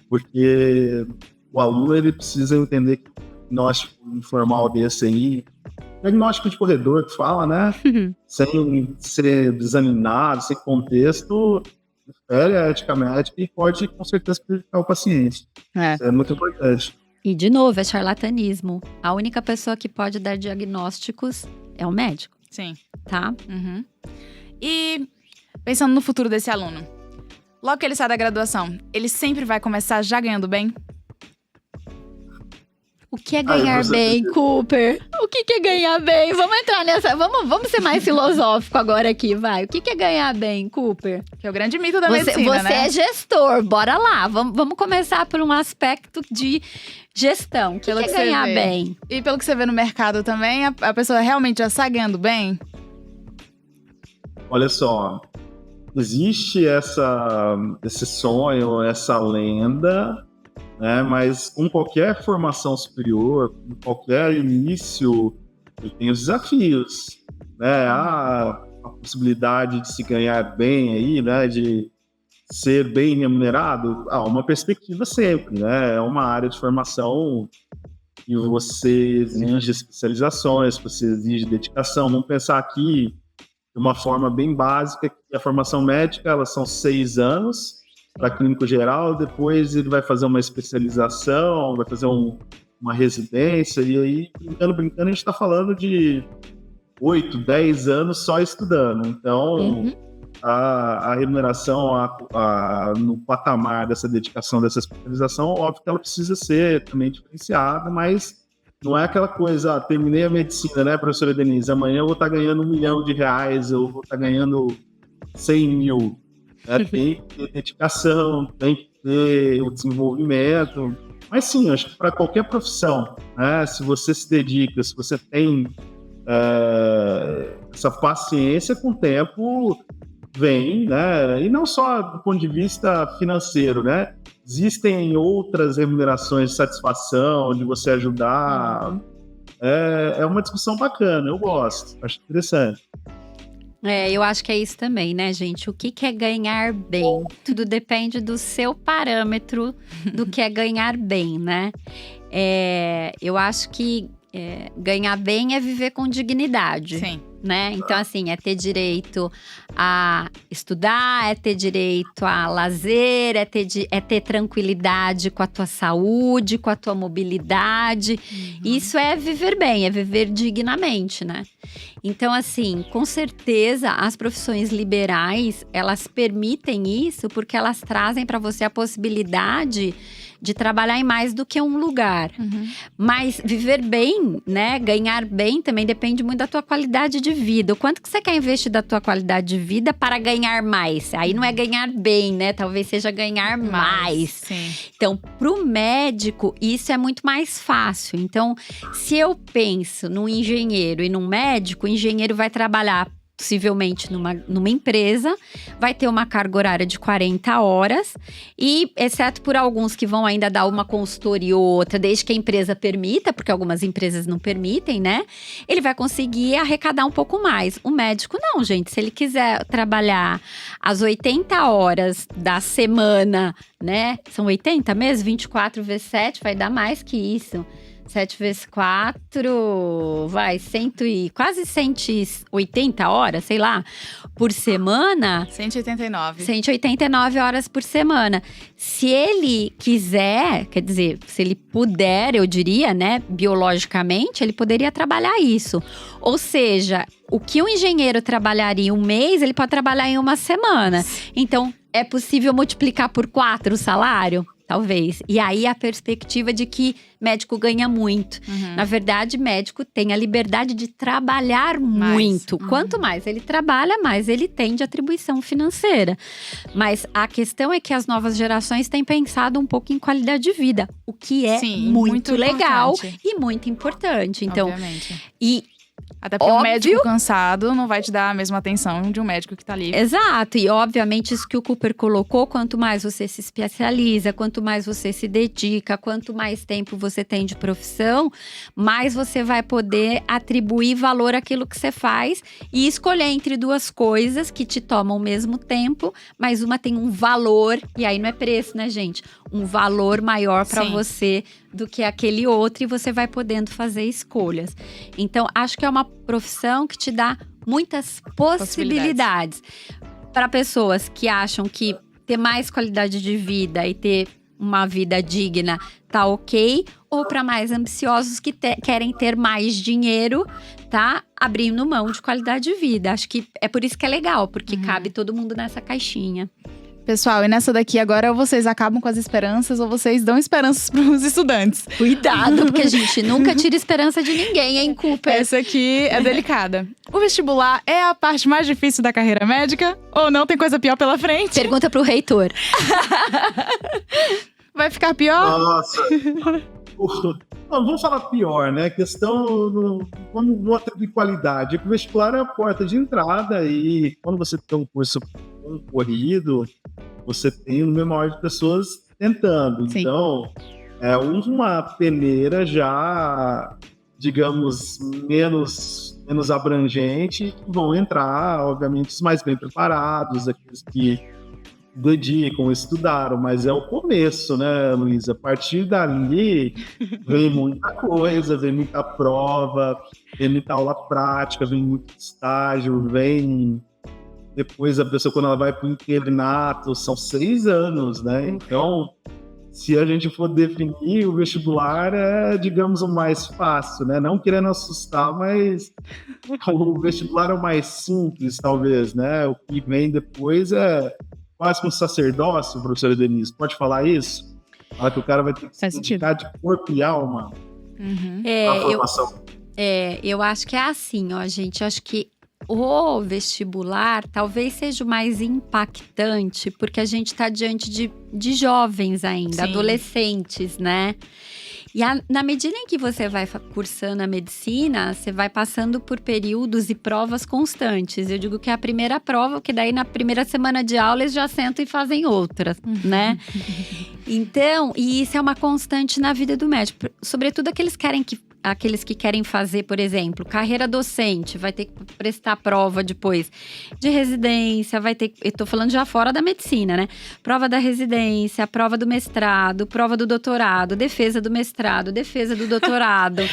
Porque o aluno ele precisa entender que o diagnóstico informal desse aí, diagnóstico de corredor que fala, né? Sem ser examinado, sem contexto, fere a ética médica e pode, com certeza, prejudicar o paciente. Isso é muito importante. E, de novo, é charlatanismo. A única pessoa que pode dar diagnósticos é o médico. Sim. Tá? E, pensando no futuro desse aluno, logo que ele sai da graduação, ele sempre vai começar já ganhando bem? O que é ganhar bem, Cooper? O que é ganhar bem? Vamos entrar nessa… Vamos ser mais filosófico agora aqui, vai. O que é ganhar bem, Cooper? Que é o grande mito da medicina, né? Você é gestor, bora lá. Vamos começar por um aspecto de gestão. O que é ganhar bem? E pelo que você vê no mercado também, a pessoa realmente já sai ganhando bem? Olha só, existe esse sonho, essa lenda, né? Mas com qualquer formação superior, com qualquer início ele tem os desafios, né? A possibilidade de se ganhar bem aí, né? De ser bem remunerado, há uma perspectiva sempre, né? É uma área de formação e você exige especializações, você exige dedicação. Vamos pensar aqui de uma forma bem básica, que a formação médica, elas são 6 anos para clínico geral, depois ele vai fazer uma especialização, vai fazer uma residência, e aí, brincando, a gente está falando de 8, 10 anos só estudando. Então, a remuneração no patamar dessa dedicação, dessa especialização, óbvio que ela precisa ser também diferenciada, mas não é aquela coisa, terminei a medicina, né, professora Denise, amanhã eu vou estar ganhando R$1 milhão, eu vou estar ganhando 100 mil. Né? Tem que ter dedicação, tem que ter o desenvolvimento. Mas sim, acho que para qualquer profissão, né, se você se dedica, se você tem essa paciência, com o tempo vem, né? E não só do ponto de vista financeiro, né? Existem outras remunerações de satisfação, de você ajudar. É uma discussão bacana, eu gosto, acho interessante. Eu acho que é isso também, né, gente? O que é ganhar bem? Tudo depende do seu parâmetro do que é ganhar bem, né? Eu acho que ganhar bem é viver com dignidade. Sim. Né? Então, assim, é ter direito a estudar, é ter direito a lazer, é ter tranquilidade com a tua saúde, com a tua mobilidade. Isso é viver bem, é viver dignamente, né? Então, assim, com certeza, as profissões liberais, elas permitem isso porque elas trazem para você a possibilidade de trabalhar em mais do que um lugar. Mas viver bem, né, ganhar bem também depende muito da tua qualidade de vida. O quanto que você quer investir da tua qualidade de vida para ganhar mais? Aí não é ganhar bem, né? Talvez seja ganhar mais. Sim. Então, pro médico, isso é muito mais fácil. Então, se eu penso num engenheiro e num médico, o engenheiro vai trabalhar possivelmente numa empresa, vai ter uma carga horária de 40 horas e, exceto por alguns que vão ainda dar uma consultoria ou outra, desde que a empresa permita, porque algumas empresas não permitem, né? Ele vai conseguir arrecadar um pouco mais. O médico não, gente. Se ele quiser trabalhar as 80 horas da semana, né? São 80 mesmo? 24 vezes 7 vai dar mais que isso. 7 vezes 4, vai, quase 180 horas, sei lá, por semana. 189. 189 horas por semana. Se ele quiser, quer dizer, se ele puder, eu diria, né, biologicamente, ele poderia trabalhar isso. Ou seja, o que um engenheiro trabalharia um mês, ele pode trabalhar em uma semana. Então, é possível multiplicar por 4 o salário? Talvez. E aí a perspectiva de que médico ganha muito. Na verdade, médico tem a liberdade de trabalhar muito. Quanto mais ele trabalha, mais ele tem de atribuição financeira. Mas a questão é que as novas gerações têm pensado um pouco em qualidade de vida, o que é muito legal e muito importante. Então, obviamente. Até porque um médico cansado não vai te dar a mesma atenção de um médico que tá ali. Exato, e obviamente isso que o Cooper colocou, quanto mais você se especializa, quanto mais você se dedica, quanto mais tempo você tem de profissão, mais você vai poder atribuir valor àquilo que você faz e escolher entre duas coisas que te tomam o mesmo tempo, mas uma tem um valor, e aí não é preço, né, gente? Um valor maior para você do que aquele outro, e você vai podendo fazer escolhas. Então, acho que é uma profissão que te dá muitas possibilidades. Para pessoas que acham que ter mais qualidade de vida e ter uma vida digna tá ok, ou para mais ambiciosos que querem ter mais dinheiro, tá abrindo mão de qualidade de vida. Acho que é por isso que é legal, porque cabe todo mundo nessa caixinha. Pessoal, e nessa daqui agora, ou vocês acabam com as esperanças, ou vocês dão esperanças para os estudantes. Cuidado, porque a gente nunca tira esperança de ninguém, hein, Cooper? Essa aqui é delicada. O vestibular é a parte mais difícil da carreira médica? Ou não, tem coisa pior pela frente? Pergunta pro reitor. Vai ficar pior? Nossa. Vamos falar pior, né? A questão não atribuir qualidade. O vestibular é a porta de entrada e quando você tem um curso concorrido, você tem um número maior de pessoas tentando. Sim. Então, uma peneira já digamos, menos abrangente, vão entrar, obviamente, os mais bem preparados, aqueles que dedicam, estudaram, mas é o começo, né, Luísa? A partir dali vem muita coisa, vem muita prova, vem muita aula prática, vem muito estágio, vem depois a pessoa, quando ela vai para o internato, são 6 anos, né? Então, se a gente for definir, o vestibular é, digamos, o mais fácil, né? Não querendo assustar, mas o vestibular é o mais simples, talvez, né? O que vem depois é quase como sacerdócio, professora Denise. Pode falar isso? Fala que o cara vai ter que se dedicar de corpo e alma à formação. Eu acho que é assim, ó, gente. Eu acho que o vestibular talvez seja o mais impactante, porque a gente está diante de jovens ainda, Sim. adolescentes, né? E na medida em que você vai cursando a medicina, você vai passando por períodos e provas constantes. Eu digo que é a primeira prova, porque daí na primeira semana de aula eles já sentam e fazem outras, né? Então, e isso é uma constante na vida do médico. Sobretudo aqueles que querem fazer, por exemplo, carreira docente, vai ter que prestar prova depois de residência, eu tô falando já fora da medicina, né? Prova da residência, prova do mestrado, prova do doutorado, defesa do mestrado, defesa do doutorado.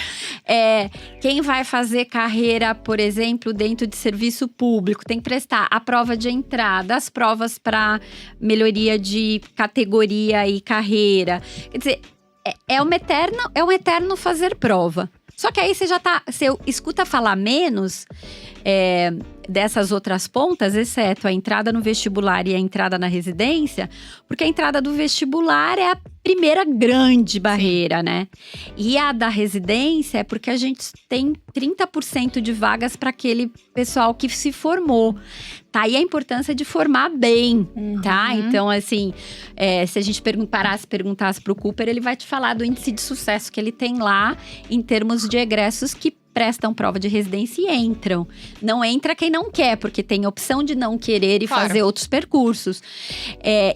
Quem vai fazer carreira, por exemplo, dentro de serviço público, tem que prestar a prova de entrada, as provas para melhoria de categoria e carreira. Quer dizer, é um eterno fazer prova. Só que aí você escuta falar menos dessas outras pontas, exceto a entrada no vestibular e a entrada na residência, porque a entrada do vestibular é a primeira grande barreira, né? E a da residência é porque a gente tem 30% de vagas para aquele pessoal que se formou. Tá aí a importância de formar bem, tá? Então, assim, se a gente perguntasse pro Cooper, ele vai te falar do índice de sucesso que ele tem lá em termos de egressos que prestam prova de residência e entram. Não entra quem não quer, porque tem opção de não querer e fazer outros percursos.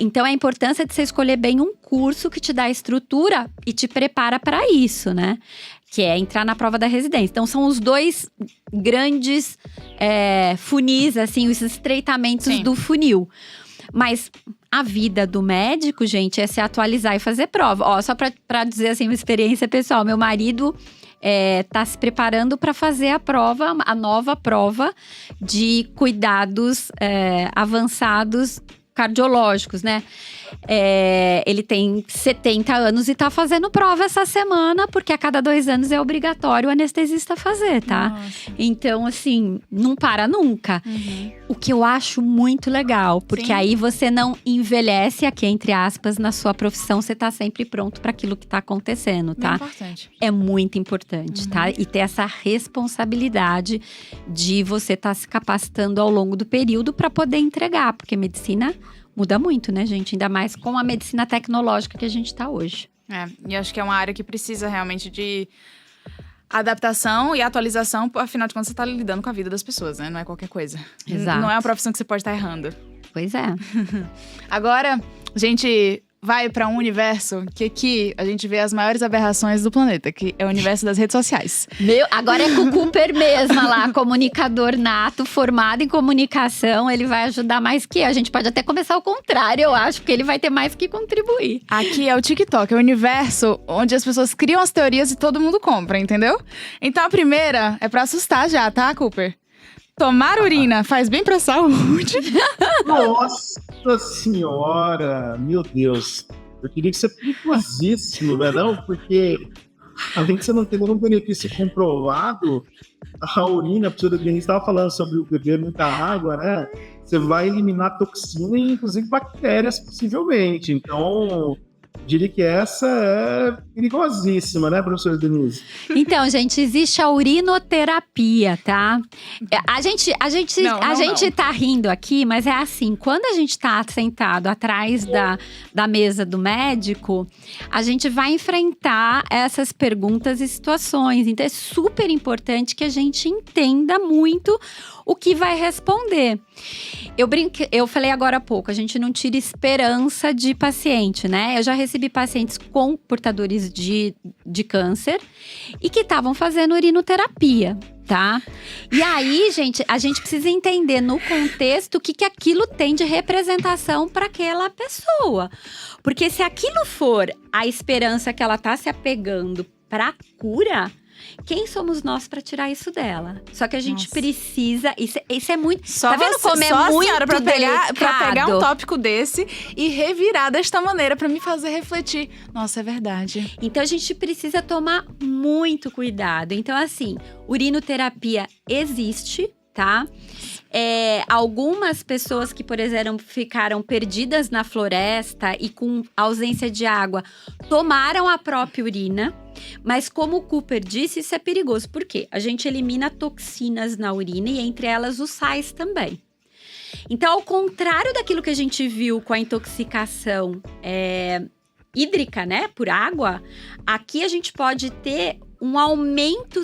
Então, a importância de você escolher bem um curso que te dá estrutura e te prepara para isso, né? Que é entrar na prova da residência. Então, são os dois grandes funis, assim, os estreitamentos do funil. Mas a vida do médico, gente, é se atualizar e fazer prova. Ó, só pra dizer, assim, uma experiência pessoal. Meu marido tá se preparando para fazer a nova prova de cuidados avançados cardiológicos, né? Ele tem 70 anos e tá fazendo prova essa semana, porque a cada 2 anos é obrigatório o anestesista fazer, tá? Nossa. Então, assim, não para nunca. O que eu acho muito legal, porque aí você não envelhece aqui, entre aspas, na sua profissão, você tá sempre pronto para aquilo que tá acontecendo, tá? Importante. É muito importante, tá? E ter essa responsabilidade de você estar se capacitando ao longo do período para poder entregar, porque medicina muda muito, né, gente? Ainda mais com a medicina tecnológica que a gente tá hoje. E acho que é uma área que precisa realmente de adaptação e atualização, afinal de contas, você tá lidando com a vida das pessoas, né? Não é qualquer coisa. Exato. Não é uma profissão que você pode estar errando. Pois é. Agora, a gente vai para um universo que aqui a gente vê as maiores aberrações do planeta, que é o universo das redes sociais. Agora é com o Cooper mesmo lá, comunicador nato, formado em comunicação, ele vai ajudar mais que eu. A gente pode até começar ao contrário, eu acho, porque ele vai ter mais que contribuir. Aqui é o TikTok, é o universo onde as pessoas criam as teorias e todo mundo compra, entendeu? Então a primeira é pra assustar já, tá, Cooper? Tomar urina faz bem pra saúde. Nossa senhora, meu Deus. Eu queria que você perigosíssimo, não é não? Porque além de você não ter nenhum benefício comprovado, a urina, a professora Denise estava falando sobre o beber muita água, né? Você vai eliminar toxina e inclusive bactérias possivelmente. Então, diria que essa é perigosíssima, né, professora Denise? Então, gente, existe a urinoterapia, tá? A gente tá rindo aqui, mas é assim, quando a gente tá sentado atrás da mesa do médico, a gente vai enfrentar essas perguntas e situações. Então, é super importante que a gente entenda muito o que vai responder. Eu falei agora há pouco, a gente não tira esperança de paciente, né? Eu já recebi recebi pacientes com portadores de câncer e que estavam fazendo urinoterapia, tá? E aí, gente, a gente precisa entender no contexto o que aquilo tem de representação para aquela pessoa. Porque se aquilo for a esperança que ela tá se apegando para cura, quem somos nós para tirar isso dela? Só que a gente precisa… Isso é muito… Só tá vendo você, como é só muito a senhora pra pegar um delicado? tópico desse e revirar desta maneira pra me fazer refletir. Nossa, é verdade. Então, a gente precisa tomar muito cuidado. Então, assim, urinoterapia existe, tá? Algumas pessoas que, por exemplo, ficaram perdidas na floresta e com ausência de água, tomaram a própria urina. Mas como o Cooper disse, isso é perigoso. Por quê? A gente elimina toxinas na urina e entre elas os sais também. Então, ao contrário daquilo que a gente viu com a intoxicação hídrica, né, por água, aqui a gente pode ter um aumento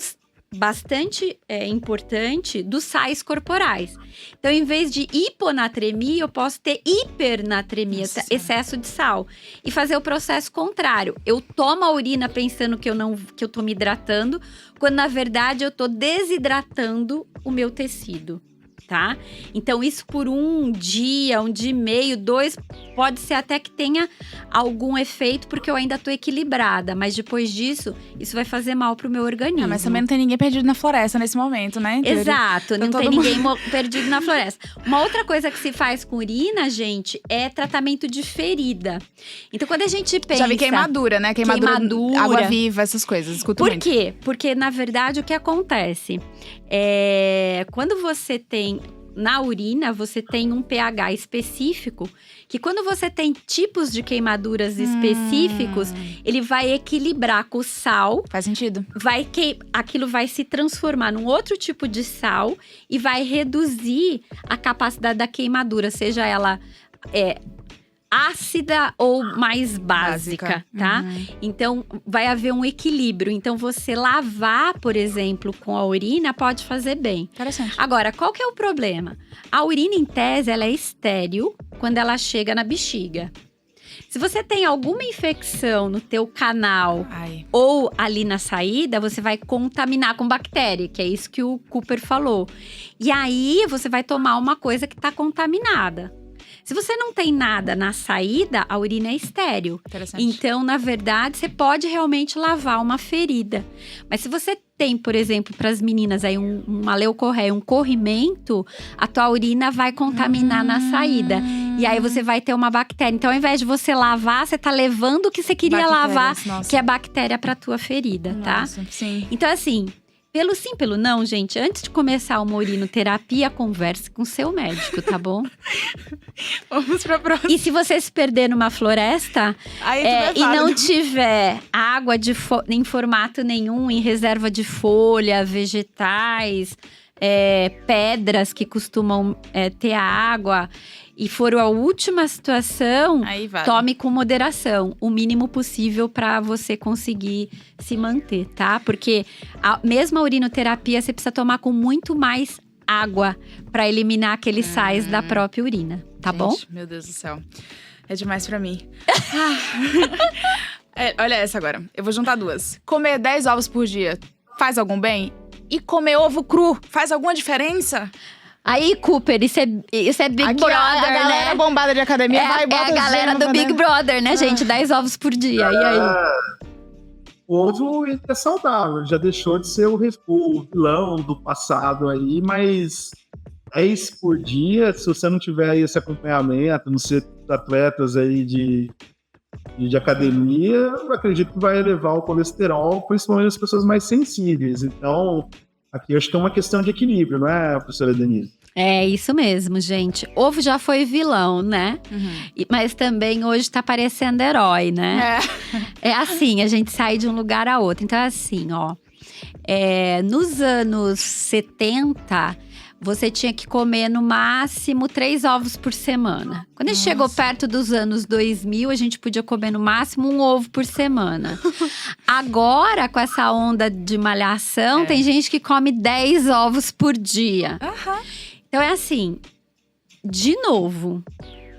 bastante importante dos sais corporais. Então, em vez de hiponatremia, eu posso ter hipernatremia, excesso de sal. E fazer o processo contrário. Eu tomo a urina pensando que eu tô me hidratando, quando na verdade eu tô desidratando o meu tecido, tá? Então, isso por um dia e meio, 2, pode ser até que tenha algum efeito, porque eu ainda tô equilibrada. Mas depois disso, isso vai fazer mal pro meu organismo. Mas também não tem ninguém perdido na floresta nesse momento, né? Exato, não tem ninguém perdido na floresta. Uma outra coisa que se faz com urina, gente, é tratamento de ferida. Então, quando a gente pensa… Já vi queimadura, né? Queimadura, água-viva, essas coisas. Escuto muito. Por quê? Porque, na verdade, o que acontece? Quando você tem… Na urina, você tem um pH específico, que quando você tem tipos de queimaduras específicos, ele vai equilibrar com o sal. Faz sentido. Aquilo vai se transformar num outro tipo de sal e vai reduzir a capacidade da queimadura, seja ela ácida ou mais básica, tá? Então, vai haver um equilíbrio. Então, você lavar, por exemplo, com a urina pode fazer bem. Interessante. Agora, qual que é o problema? A urina, em tese, ela é estéril quando ela chega na bexiga. Se você tem alguma infecção no teu canal ou ali na saída, você vai contaminar com bactéria, que é isso que o Cooper falou. E aí, você vai tomar uma coisa que está contaminada. Se você não tem nada na saída, a urina é estéril. Então, na verdade, você pode realmente lavar uma ferida. Mas se você tem, por exemplo, para as meninas aí uma leucorreia, um corrimento, a tua urina vai contaminar na saída. E aí você vai ter uma bactéria. Então, ao invés de você lavar, você tá levando o que você queria lavar, que é bactéria para tua ferida, tá? Sim. Então, assim… Pelo sim, pelo não, gente, antes de começar uma urinoterapia, converse com seu médico, tá bom? Vamos pra próxima. E se você se perder numa floresta e não tiver água em formato nenhum, em reserva de folha, vegetais, pedras que costumam ter água… E for a última situação, tome com moderação. O mínimo possível para você conseguir se manter, tá? Porque mesmo a urinoterapia, você precisa tomar com muito mais água para eliminar aqueles sais da própria urina, tá bom? Meu Deus do céu. É demais pra mim. Olha essa agora. Eu vou juntar duas. Comer 10 ovos por dia faz algum bem? E comer ovo cru faz alguma diferença? Aí, Cooper, isso é Big Aqui, Brother, a galera né? bombada de academia vai e bota a galera do Big Brother, né, gente? 10 ovos por dia, e aí? O ovo é saudável, já deixou de ser o vilão do passado aí, mas 10 por dia, se você não tiver esse acompanhamento, não ser atletas aí de academia, eu acredito que vai elevar o colesterol, principalmente as pessoas mais sensíveis. Então… Aqui eu acho que é uma questão de equilíbrio, não é, professora Denise? É isso mesmo, gente. Ovo já foi vilão, né? Mas também hoje tá parecendo herói, né? É assim, a gente sai de um lugar a outro. Então é assim, ó. Nos anos 70… você tinha que comer no máximo 3 ovos por semana. Quando a gente chegou perto dos anos 2000, a gente podia comer no máximo 1 ovo por semana. Agora, com essa onda de malhação, tem gente que come 10 ovos por dia. Então é assim, de novo,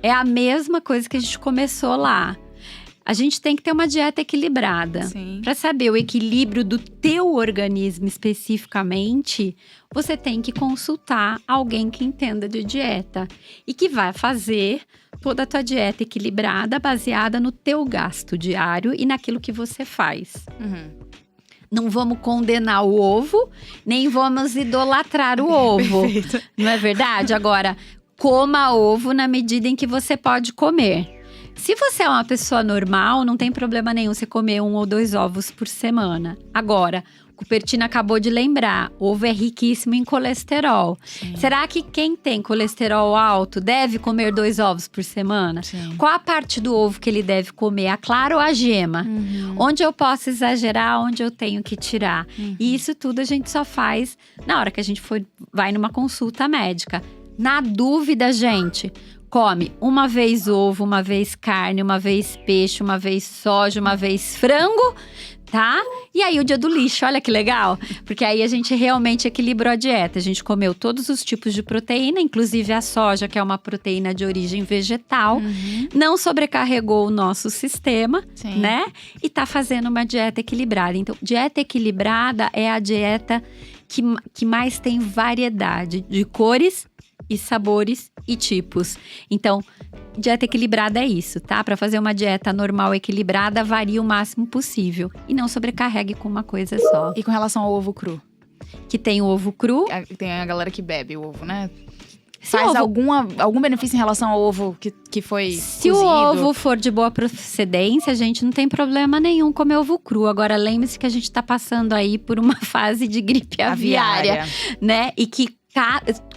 é a mesma coisa que a gente começou lá. A gente tem que ter uma dieta equilibrada. Sim. Para saber o equilíbrio do teu organismo especificamente, você tem que consultar alguém que entenda de dieta e que vai fazer toda a tua dieta equilibrada, baseada no teu gasto diário e naquilo que você faz. Não vamos condenar o ovo, nem vamos idolatrar o ovo. Perfeito. Não é verdade? Agora, coma ovo na medida em que você pode comer. Se você é uma pessoa normal, não tem problema nenhum você comer 1 ou 2 ovos por semana. Agora, o Cupertino acabou de lembrar, ovo é riquíssimo em colesterol. Sim. Será que quem tem colesterol alto deve comer 2 ovos por semana? Sim. Qual a parte do ovo que ele deve comer? A clara ou a gema? Onde eu posso exagerar, onde eu tenho que tirar? E isso tudo a gente só faz na hora que a gente vai numa consulta médica. Na dúvida, gente, come uma vez ovo, uma vez carne, uma vez peixe, uma vez soja, uma vez frango, tá? E aí o dia do lixo, olha que legal. Porque aí a gente realmente equilibrou a dieta. A gente comeu todos os tipos de proteína, inclusive a soja, que é uma proteína de origem vegetal. Não sobrecarregou o nosso sistema, Sim. né? E tá fazendo uma dieta equilibrada. Então, dieta equilibrada é a dieta que mais tem variedade de cores e sabores e tipos. Então, dieta equilibrada é isso, tá? Para fazer uma dieta normal equilibrada, varia o máximo possível. E não sobrecarregue com uma coisa só. E com relação ao ovo cru? Que tem o ovo cru. Tem a galera que bebe o ovo, né? Se Faz o ovo- algum benefício em relação ao ovo que foi Se cozido? o ovo for de boa procedência, gente, não tem problema nenhum comer ovo cru. Agora, lembre-se que a gente tá passando aí por uma fase de gripe aviária, né? E que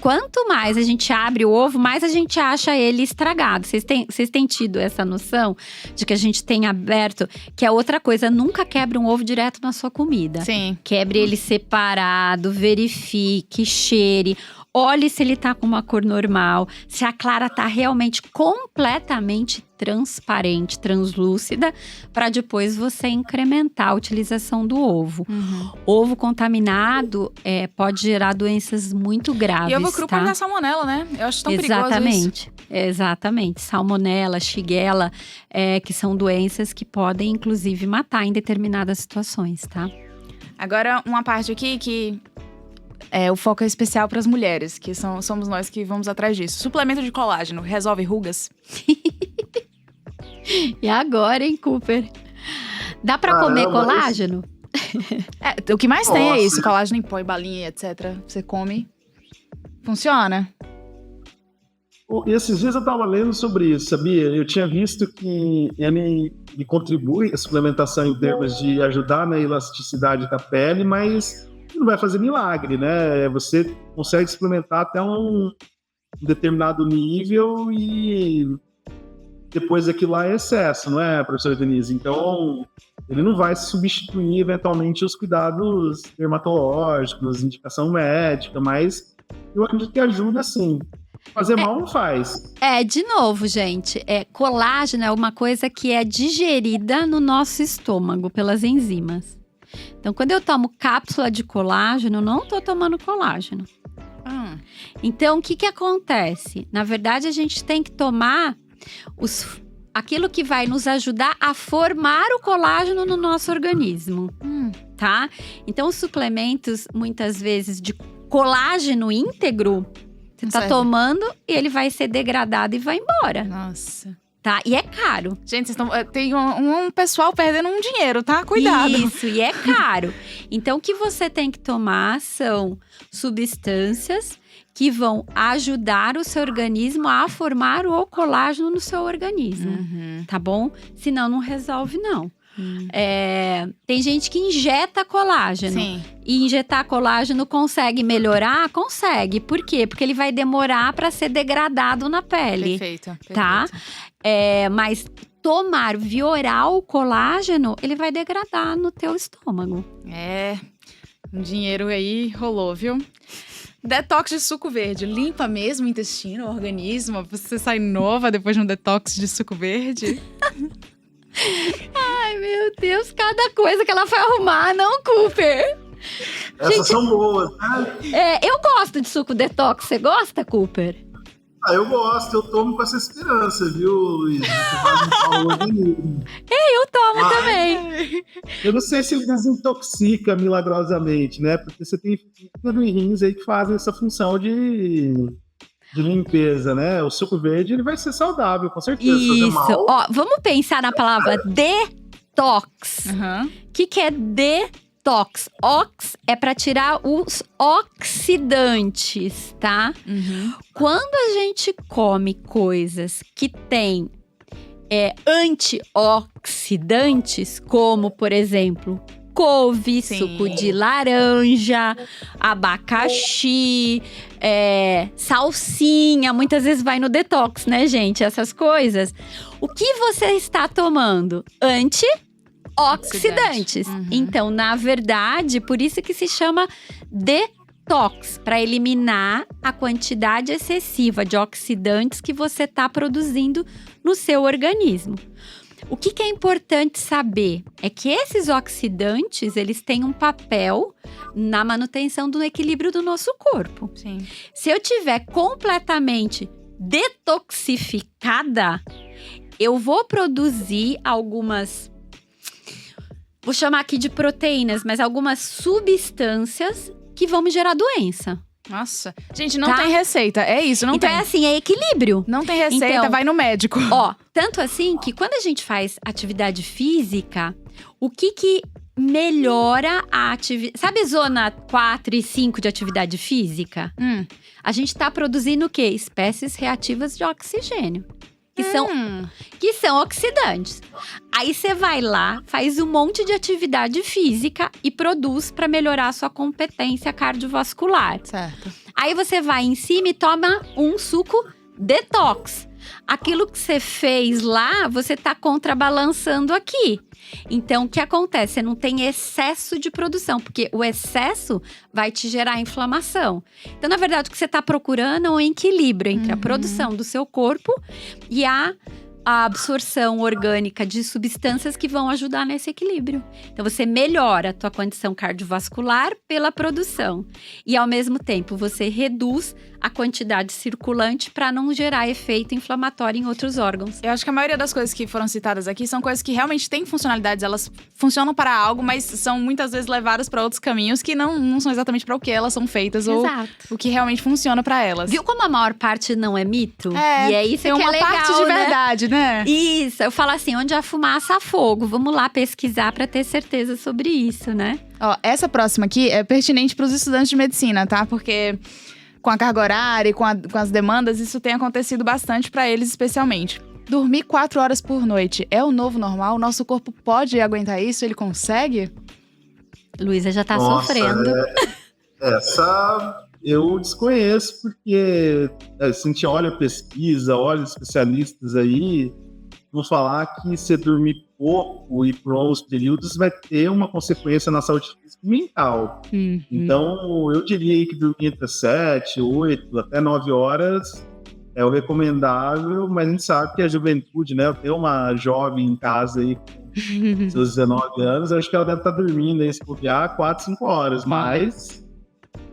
quanto mais a gente abre o ovo, mais a gente acha ele estragado. Vocês têm tido essa noção de que a gente tem aberto? Que é outra coisa, nunca quebre um ovo direto na sua comida. Sim. Quebre ele separado, verifique, cheire. Olhe se ele tá com uma cor normal, se a clara tá realmente completamente transparente, translúcida, para depois você incrementar a utilização do ovo. Ovo contaminado pode gerar doenças muito graves, E ovo cru tá? pode dar salmonela, né? Eu acho tão perigoso isso. Exatamente. Salmonela, shigella, que são doenças que podem, inclusive, matar em determinadas situações, tá? Agora, uma parte aqui que o foco é especial para as mulheres, que somos nós que vamos atrás disso. Suplemento de colágeno resolve rugas? E agora, hein, Cooper? Dá pra comer colágeno? O que mais tem é Nossa. isso, colágeno em pó e balinha, etc. Você come, funciona. E esses dias eu estava lendo sobre isso, sabia? Eu tinha visto que ele contribui a suplementação em termos de ajudar na elasticidade da pele, mas não vai fazer milagre, né? Você consegue suplementar até um determinado nível e depois daquilo lá é excesso, não é, professora Denise? Então, ele não vai substituir eventualmente os cuidados dermatológicos, indicação médica, mas eu acredito que ajuda sim. Fazer mal não faz. De novo, gente, colágeno é uma coisa que é digerida no nosso estômago pelas enzimas. Então, quando eu tomo cápsula de colágeno, eu não tô tomando colágeno. Então, o que acontece? Na verdade, a gente tem que tomar aquilo que vai nos ajudar a formar o colágeno no nosso organismo, tá? Então, os suplementos, muitas vezes, de colágeno íntegro, você tá serve. tomando e ele vai ser degradado e vai embora, Nossa. tá? E é caro. Gente, tem um pessoal perdendo um dinheiro, tá? Cuidado. Isso, e é caro. Então, o que você tem que tomar são substâncias que vão ajudar o seu organismo a formar o colágeno no seu organismo, tá bom? Senão, não resolve, não. Tem gente que injeta colágeno. Sim. E injetar colágeno consegue melhorar? Consegue. Por quê? Porque ele vai demorar para ser degradado na pele. Perfeito. Tá? Mas tomar via oral o colágeno, ele vai degradar no teu estômago. Um dinheiro aí rolou, viu? Detox de suco verde. Limpa mesmo o intestino, o organismo? Você sai nova depois de um detox de suco verde? Ai, meu Deus, cada coisa que ela foi arrumar, não, Cooper? Essas são boas, né? Eu gosto de suco detox. Você gosta, Cooper? Eu gosto, eu tomo com essa esperança, viu, Luiz? Você vai me falar o organismo. Eu tomo também. Eu não sei se ele desintoxica milagrosamente, né? Porque você tem rins aí que fazem essa função de limpeza, né? O suco verde, ele vai ser saudável, com certeza. Isso. Fazer mal. Ó, vamos pensar na palavra detox. O que é detox? Ox é para tirar os oxidantes, tá? Quando a gente come coisas que têm antioxidantes, como, por exemplo, couve, suco de laranja, abacaxi, salsinha. Muitas vezes vai no detox, né, gente? Essas coisas. O que você está tomando? Antioxidantes. Então, na verdade, por isso que se chama detox, para eliminar a quantidade excessiva de oxidantes que você está produzindo no seu organismo. O que é importante saber é que esses oxidantes, eles têm um papel na manutenção do equilíbrio do nosso corpo. Sim. Se eu tiver completamente detoxificada, eu vou produzir algumas, vou chamar aqui de proteínas, mas algumas substâncias que vão me gerar doença. Nossa. Gente, não tem receita. É isso, não então tem. Então é assim, é equilíbrio. Não tem receita, então, vai no médico. Ó, tanto assim que quando a gente faz atividade física, o que melhora a atividade… Sabe zona 4 e 5 de atividade física? A gente tá produzindo o quê? Espécies reativas de oxigênio. Que são oxidantes. Aí você vai lá, faz um monte de atividade física e produz para melhorar a sua competência cardiovascular. Certo. Aí você vai em cima e toma um suco detox. Aquilo que você fez lá, você tá contrabalançando aqui. Então, o que acontece? Você não tem excesso de produção, porque o excesso vai te gerar inflamação. Então, na verdade, o que você está procurando é um equilíbrio entre a produção do seu corpo e a absorção orgânica de substâncias que vão ajudar nesse equilíbrio. Então, você melhora a tua condição cardiovascular pela produção. E, ao mesmo tempo, você reduz a quantidade circulante para não gerar efeito inflamatório em outros órgãos. Eu acho que a maioria das coisas que foram citadas aqui são coisas que realmente têm funcionalidades. Elas funcionam para algo, mas são muitas vezes levadas para outros caminhos que não são exatamente para o que elas são feitas. Exato. Ou o que realmente funciona para elas. Viu como a maior parte não é mito? É, e é isso que é uma legal, parte de verdade, né? Isso, eu falo assim, onde há fumaça há fogo. Vamos lá pesquisar para ter certeza sobre isso, né? Ó, essa próxima aqui é pertinente para os estudantes de medicina, tá? Porque com a carga horária e com as demandas, isso tem acontecido bastante para eles especialmente. Dormir 4 horas por noite é o novo normal? O nosso corpo pode aguentar isso? Ele consegue? Luísa já tá sofrendo. Essa eu desconheço, porque se a gente olha a pesquisa, olha os especialistas aí, vão falar que se dormir pouco e por longos períodos vai ter uma consequência na saúde física e mental. Então, eu diria que dormir entre 7, 8, até 9 horas é o recomendável, mas a gente sabe que a juventude, né? Eu tenho uma jovem em casa aí com seus 19 anos, eu acho que ela deve estar dormindo aí, se bobear, 4, 5 horas, mas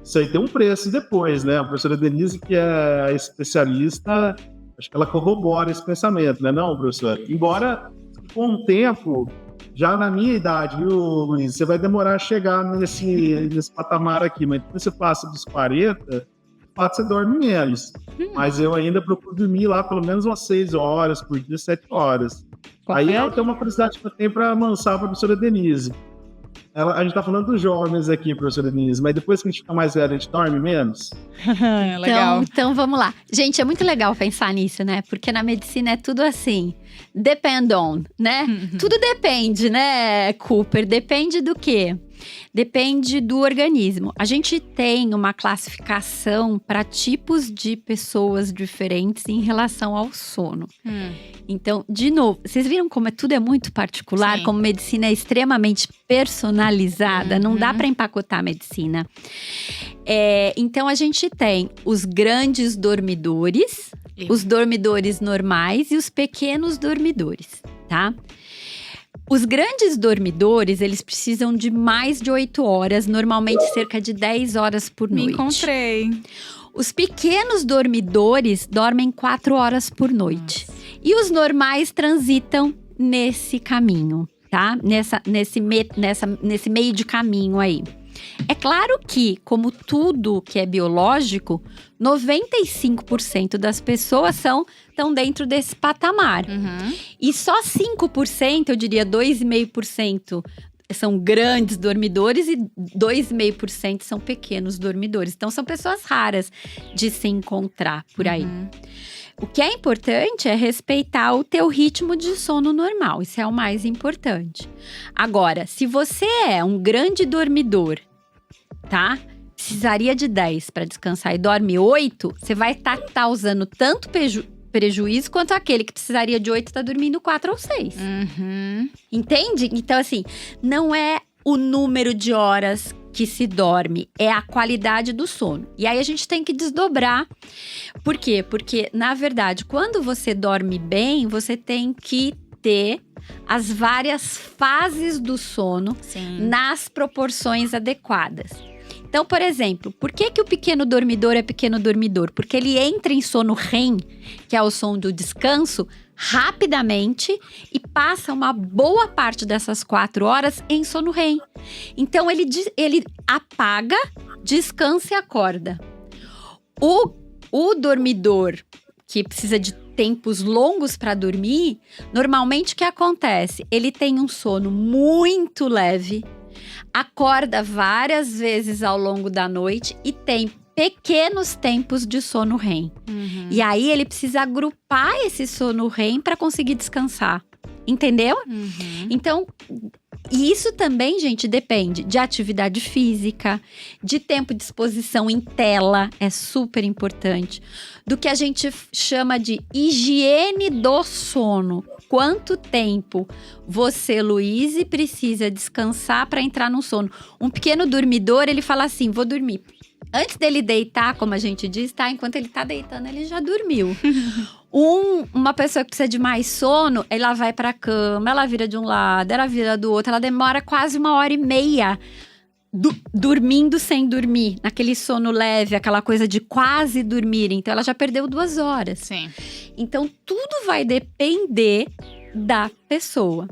isso aí tem um preço depois, né? A professora Denise, que é especialista, acho que ela corrobora esse pensamento, né? Não, professora? Embora, com o tempo, já na minha idade, viu, Luiz? Você vai demorar a chegar nesse patamar aqui, mas quando você passa dos 40, você dorme menos. Mas eu ainda procuro dormir lá pelo menos umas 6 horas por dia, 7 horas. Aí eu tenho uma curiosidade que eu tenho para amansar a professora Denise. A gente tá falando dos jovens aqui, professora Denise, mas depois que a gente fica mais velho, a gente dorme menos? Legal. Então vamos lá. Gente, é muito legal pensar nisso, né? Porque na medicina é tudo assim, depend on, né? Tudo depende, né, Cooper? Depende do quê? Depende do organismo. A gente tem uma classificação para tipos de pessoas diferentes em relação ao sono. Então, de novo, vocês viram como tudo é muito particular? Sim. Como medicina é extremamente personalizada, não dá para empacotar a medicina. Então, a gente tem os grandes dormidores, os dormidores normais e os pequenos dormidores, tá? Os grandes dormidores, eles precisam de mais de 8 horas, normalmente cerca de 10 horas por noite. Me encontrei. Os pequenos dormidores dormem 4 horas por noite. E os normais transitam nesse caminho, tá? Nesse meio de caminho aí. É claro que, como tudo que é biológico, 95% das pessoas estão dentro desse patamar. E só 5%, eu diria 2,5%, são grandes dormidores e 2,5% são pequenos dormidores. Então, são pessoas raras de se encontrar por aí. O que é importante é respeitar o teu ritmo de sono normal. Isso é o mais importante. Agora, se você é um grande dormidor, tá? Precisaria de 10 para descansar e dorme 8, você vai estar usando tanto prejuízo quanto aquele que precisaria de 8 tá dormindo 4 ou 6. Entende? Então, assim, não é o número de horas que se dorme, é a qualidade do sono. E aí a gente tem que desdobrar. Por quê? Porque, na verdade, quando você dorme bem, você tem que ter as várias fases do sono nas proporções adequadas. Então, por exemplo, por que o pequeno dormidor é pequeno dormidor? Porque ele entra em sono REM, que é o sono do descanso, rapidamente e passa uma boa parte dessas 4 horas em sono REM. Então, ele apaga, descansa e acorda. O dormidor que precisa de tempos longos para dormir, normalmente o que acontece? Ele tem um sono muito leve, acorda várias vezes ao longo da noite e tem pequenos tempos de sono REM. E aí ele precisa agrupar esse sono REM para conseguir descansar. Entendeu? Então, isso também, gente, depende de atividade física, de tempo de exposição em tela, é super importante. Do que a gente chama de higiene do sono. Quanto tempo você, Luíse, precisa descansar para entrar no sono? Um pequeno dormidor, ele fala assim, vou dormir. Antes dele deitar, como a gente diz, tá? Enquanto ele tá deitando, ele já dormiu. Uma pessoa que precisa de mais sono, ela vai pra cama, ela vira de um lado, ela vira do outro. Ela demora quase 1h30 dormindo sem dormir. Naquele sono leve, aquela coisa de quase dormir. Então, ela já perdeu 2 horas. Sim. Então, tudo vai depender da pessoa.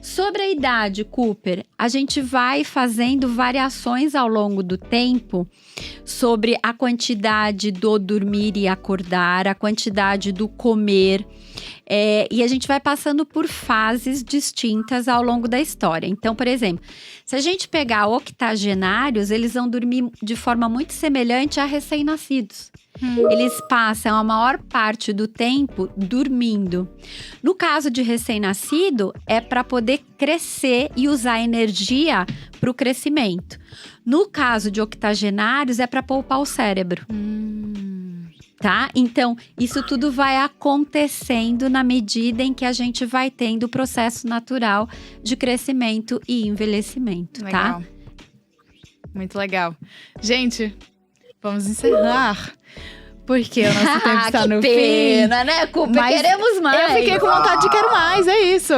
Sobre a idade, Cooper, a gente vai fazendo variações ao longo do tempo sobre a quantidade do dormir e acordar, a quantidade do comer. E a gente vai passando por fases distintas ao longo da história. Então, por exemplo, se a gente pegar octogenários, eles vão dormir de forma muito semelhante a recém-nascidos. Eles passam a maior parte do tempo dormindo. No caso de recém-nascido, é para poder crescer e usar energia para o crescimento. No caso de octogenários, é para poupar o cérebro. Tá? Então, isso tudo vai acontecendo na medida em que a gente vai tendo o processo natural de crescimento e envelhecimento, Legal. tá? Muito legal. Gente, vamos encerrar. Porque o nosso tempo está no pena, fim. né, Cooper? Mas queremos mais. Eu fiquei com vontade de quero mais, é isso.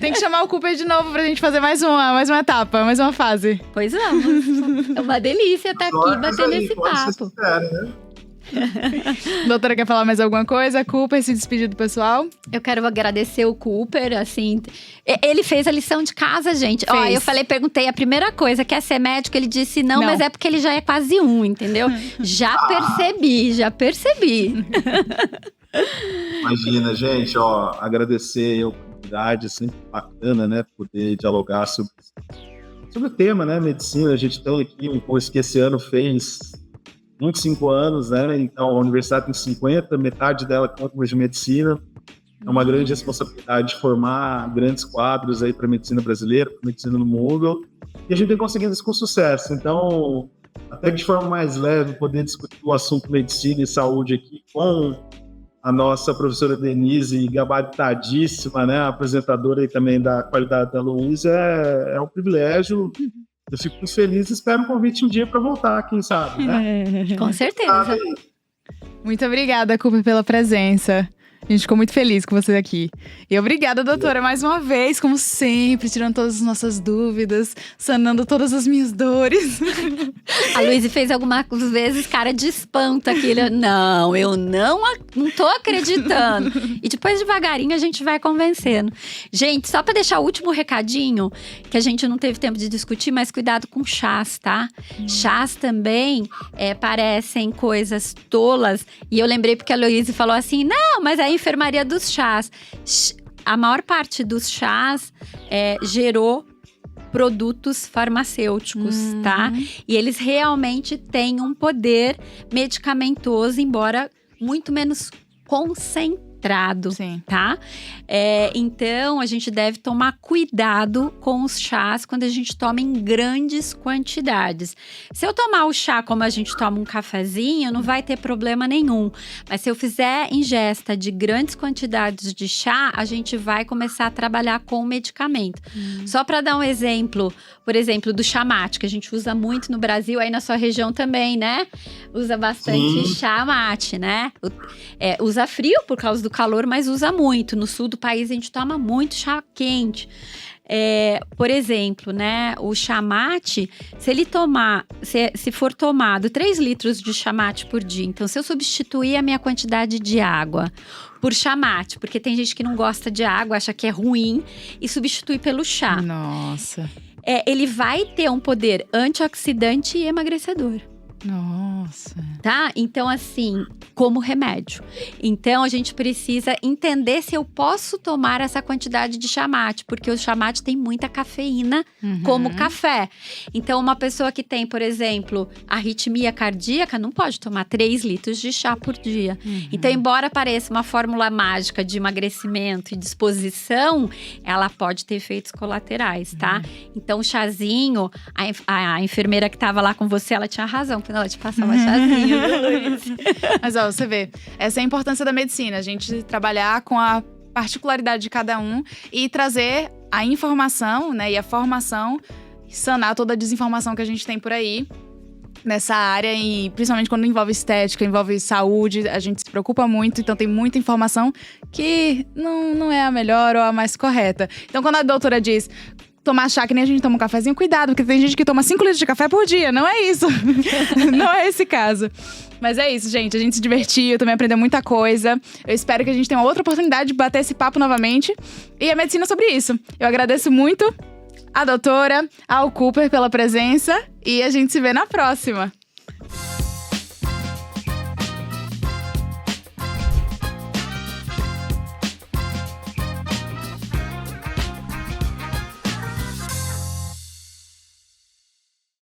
Tem que chamar o Cooper de novo pra gente fazer mais uma etapa, mais uma fase. Pois vamos. É uma delícia estar aqui batendo esse papo. Doutora, quer falar mais alguma coisa? Cooper, se despedir do pessoal. Eu quero agradecer o Cooper, assim. Ele fez a lição de casa, gente. Ó, eu perguntei a primeira coisa, quer ser médico? Ele disse não, mas é porque ele já é quase entendeu? Já percebi. Imagina, gente, agradecer a oportunidade, é sempre bacana, né, poder dialogar sobre o tema, né, medicina. A gente está aqui, um curso que esse ano fez 25 anos, né? Então a universidade tem 50, metade dela conta de medicina. É uma grande responsabilidade de formar grandes quadros aí para a medicina brasileira, para a medicina no mundo. E a gente tem conseguido isso com sucesso. Então, até de forma mais leve, poder discutir o assunto medicina e saúde aqui com a nossa professora Denise, gabaritadíssima, né? Apresentadora aí também da qualidade da Luísa, é um privilégio. Eu fico muito feliz e espero um convite um dia para voltar, quem sabe, né? Com certeza. Muito obrigada, Cooper, pela presença. A gente ficou muito feliz com você aqui. E obrigada, doutora, mais uma vez, como sempre, tirando todas as nossas dúvidas, sanando todas as minhas dores. A Luísa fez algumas vezes cara de espanto aqui. Não, eu não tô acreditando. E depois, devagarinho, a gente vai convencendo. Gente, só pra deixar o último recadinho, que a gente não teve tempo de discutir, mas cuidado com chás, tá? Chás também parecem coisas tolas. E eu lembrei porque a Luísa falou assim, não, mas a enfermaria dos chás. A maior parte dos chás gerou produtos farmacêuticos, tá? E eles realmente têm um poder medicamentoso, embora muito menos concentrado, Sim. tá? Então, a gente deve tomar cuidado com os chás quando a gente toma em grandes quantidades. Se eu tomar o chá como a gente toma um cafezinho, não vai ter problema nenhum. Mas se eu fizer ingesta de grandes quantidades de chá, a gente vai começar a trabalhar com o medicamento. Só para dar um exemplo, por exemplo, do chá mate, que a gente usa muito no Brasil, aí na sua região também, né? Usa bastante chá mate, né? Usa frio por causa do calor, mas usa muito. No sul do país a gente toma muito chá quente. Por exemplo, né, o chá mate, se for tomado 3 litros de chá mate por dia, então se eu substituir a minha quantidade de água por chá mate, porque tem gente que não gosta de água, acha que é ruim, e substitui pelo chá. Nossa. Ele vai ter um poder antioxidante e emagrecedor. Nossa. Tá? Então, assim, como remédio. Então, a gente precisa entender se eu posso tomar essa quantidade de chá mate, porque o chá mate tem muita cafeína, como café. Então, uma pessoa que tem, por exemplo, arritmia cardíaca, não pode tomar 3 litros de chá por dia. Então, embora pareça uma fórmula mágica de emagrecimento e disposição, ela pode ter efeitos colaterais, tá? Então, o chazinho, a enfermeira que estava lá com você, ela tinha razão. Ela te passava chazinho, viu, Luiz? Mas ó, você vê, essa é a importância da medicina. A gente trabalhar com a particularidade de cada um e trazer a informação, né, e a formação, sanar toda a desinformação que a gente tem por aí nessa área. E principalmente quando envolve estética, envolve saúde, a gente se preocupa muito. Então tem muita informação que não é a melhor ou a mais correta. Então quando a doutora diz tomar chá que nem a gente toma um cafezinho, cuidado, porque tem gente que toma 5 litros de café por dia, não é isso. Não é esse caso. Mas é isso, gente, a gente se divertiu, também aprendeu muita coisa. Eu espero que a gente tenha uma outra oportunidade de bater esse papo novamente. E a medicina sobre isso. Eu agradeço muito a doutora, ao Cooper pela presença e a gente se vê na próxima.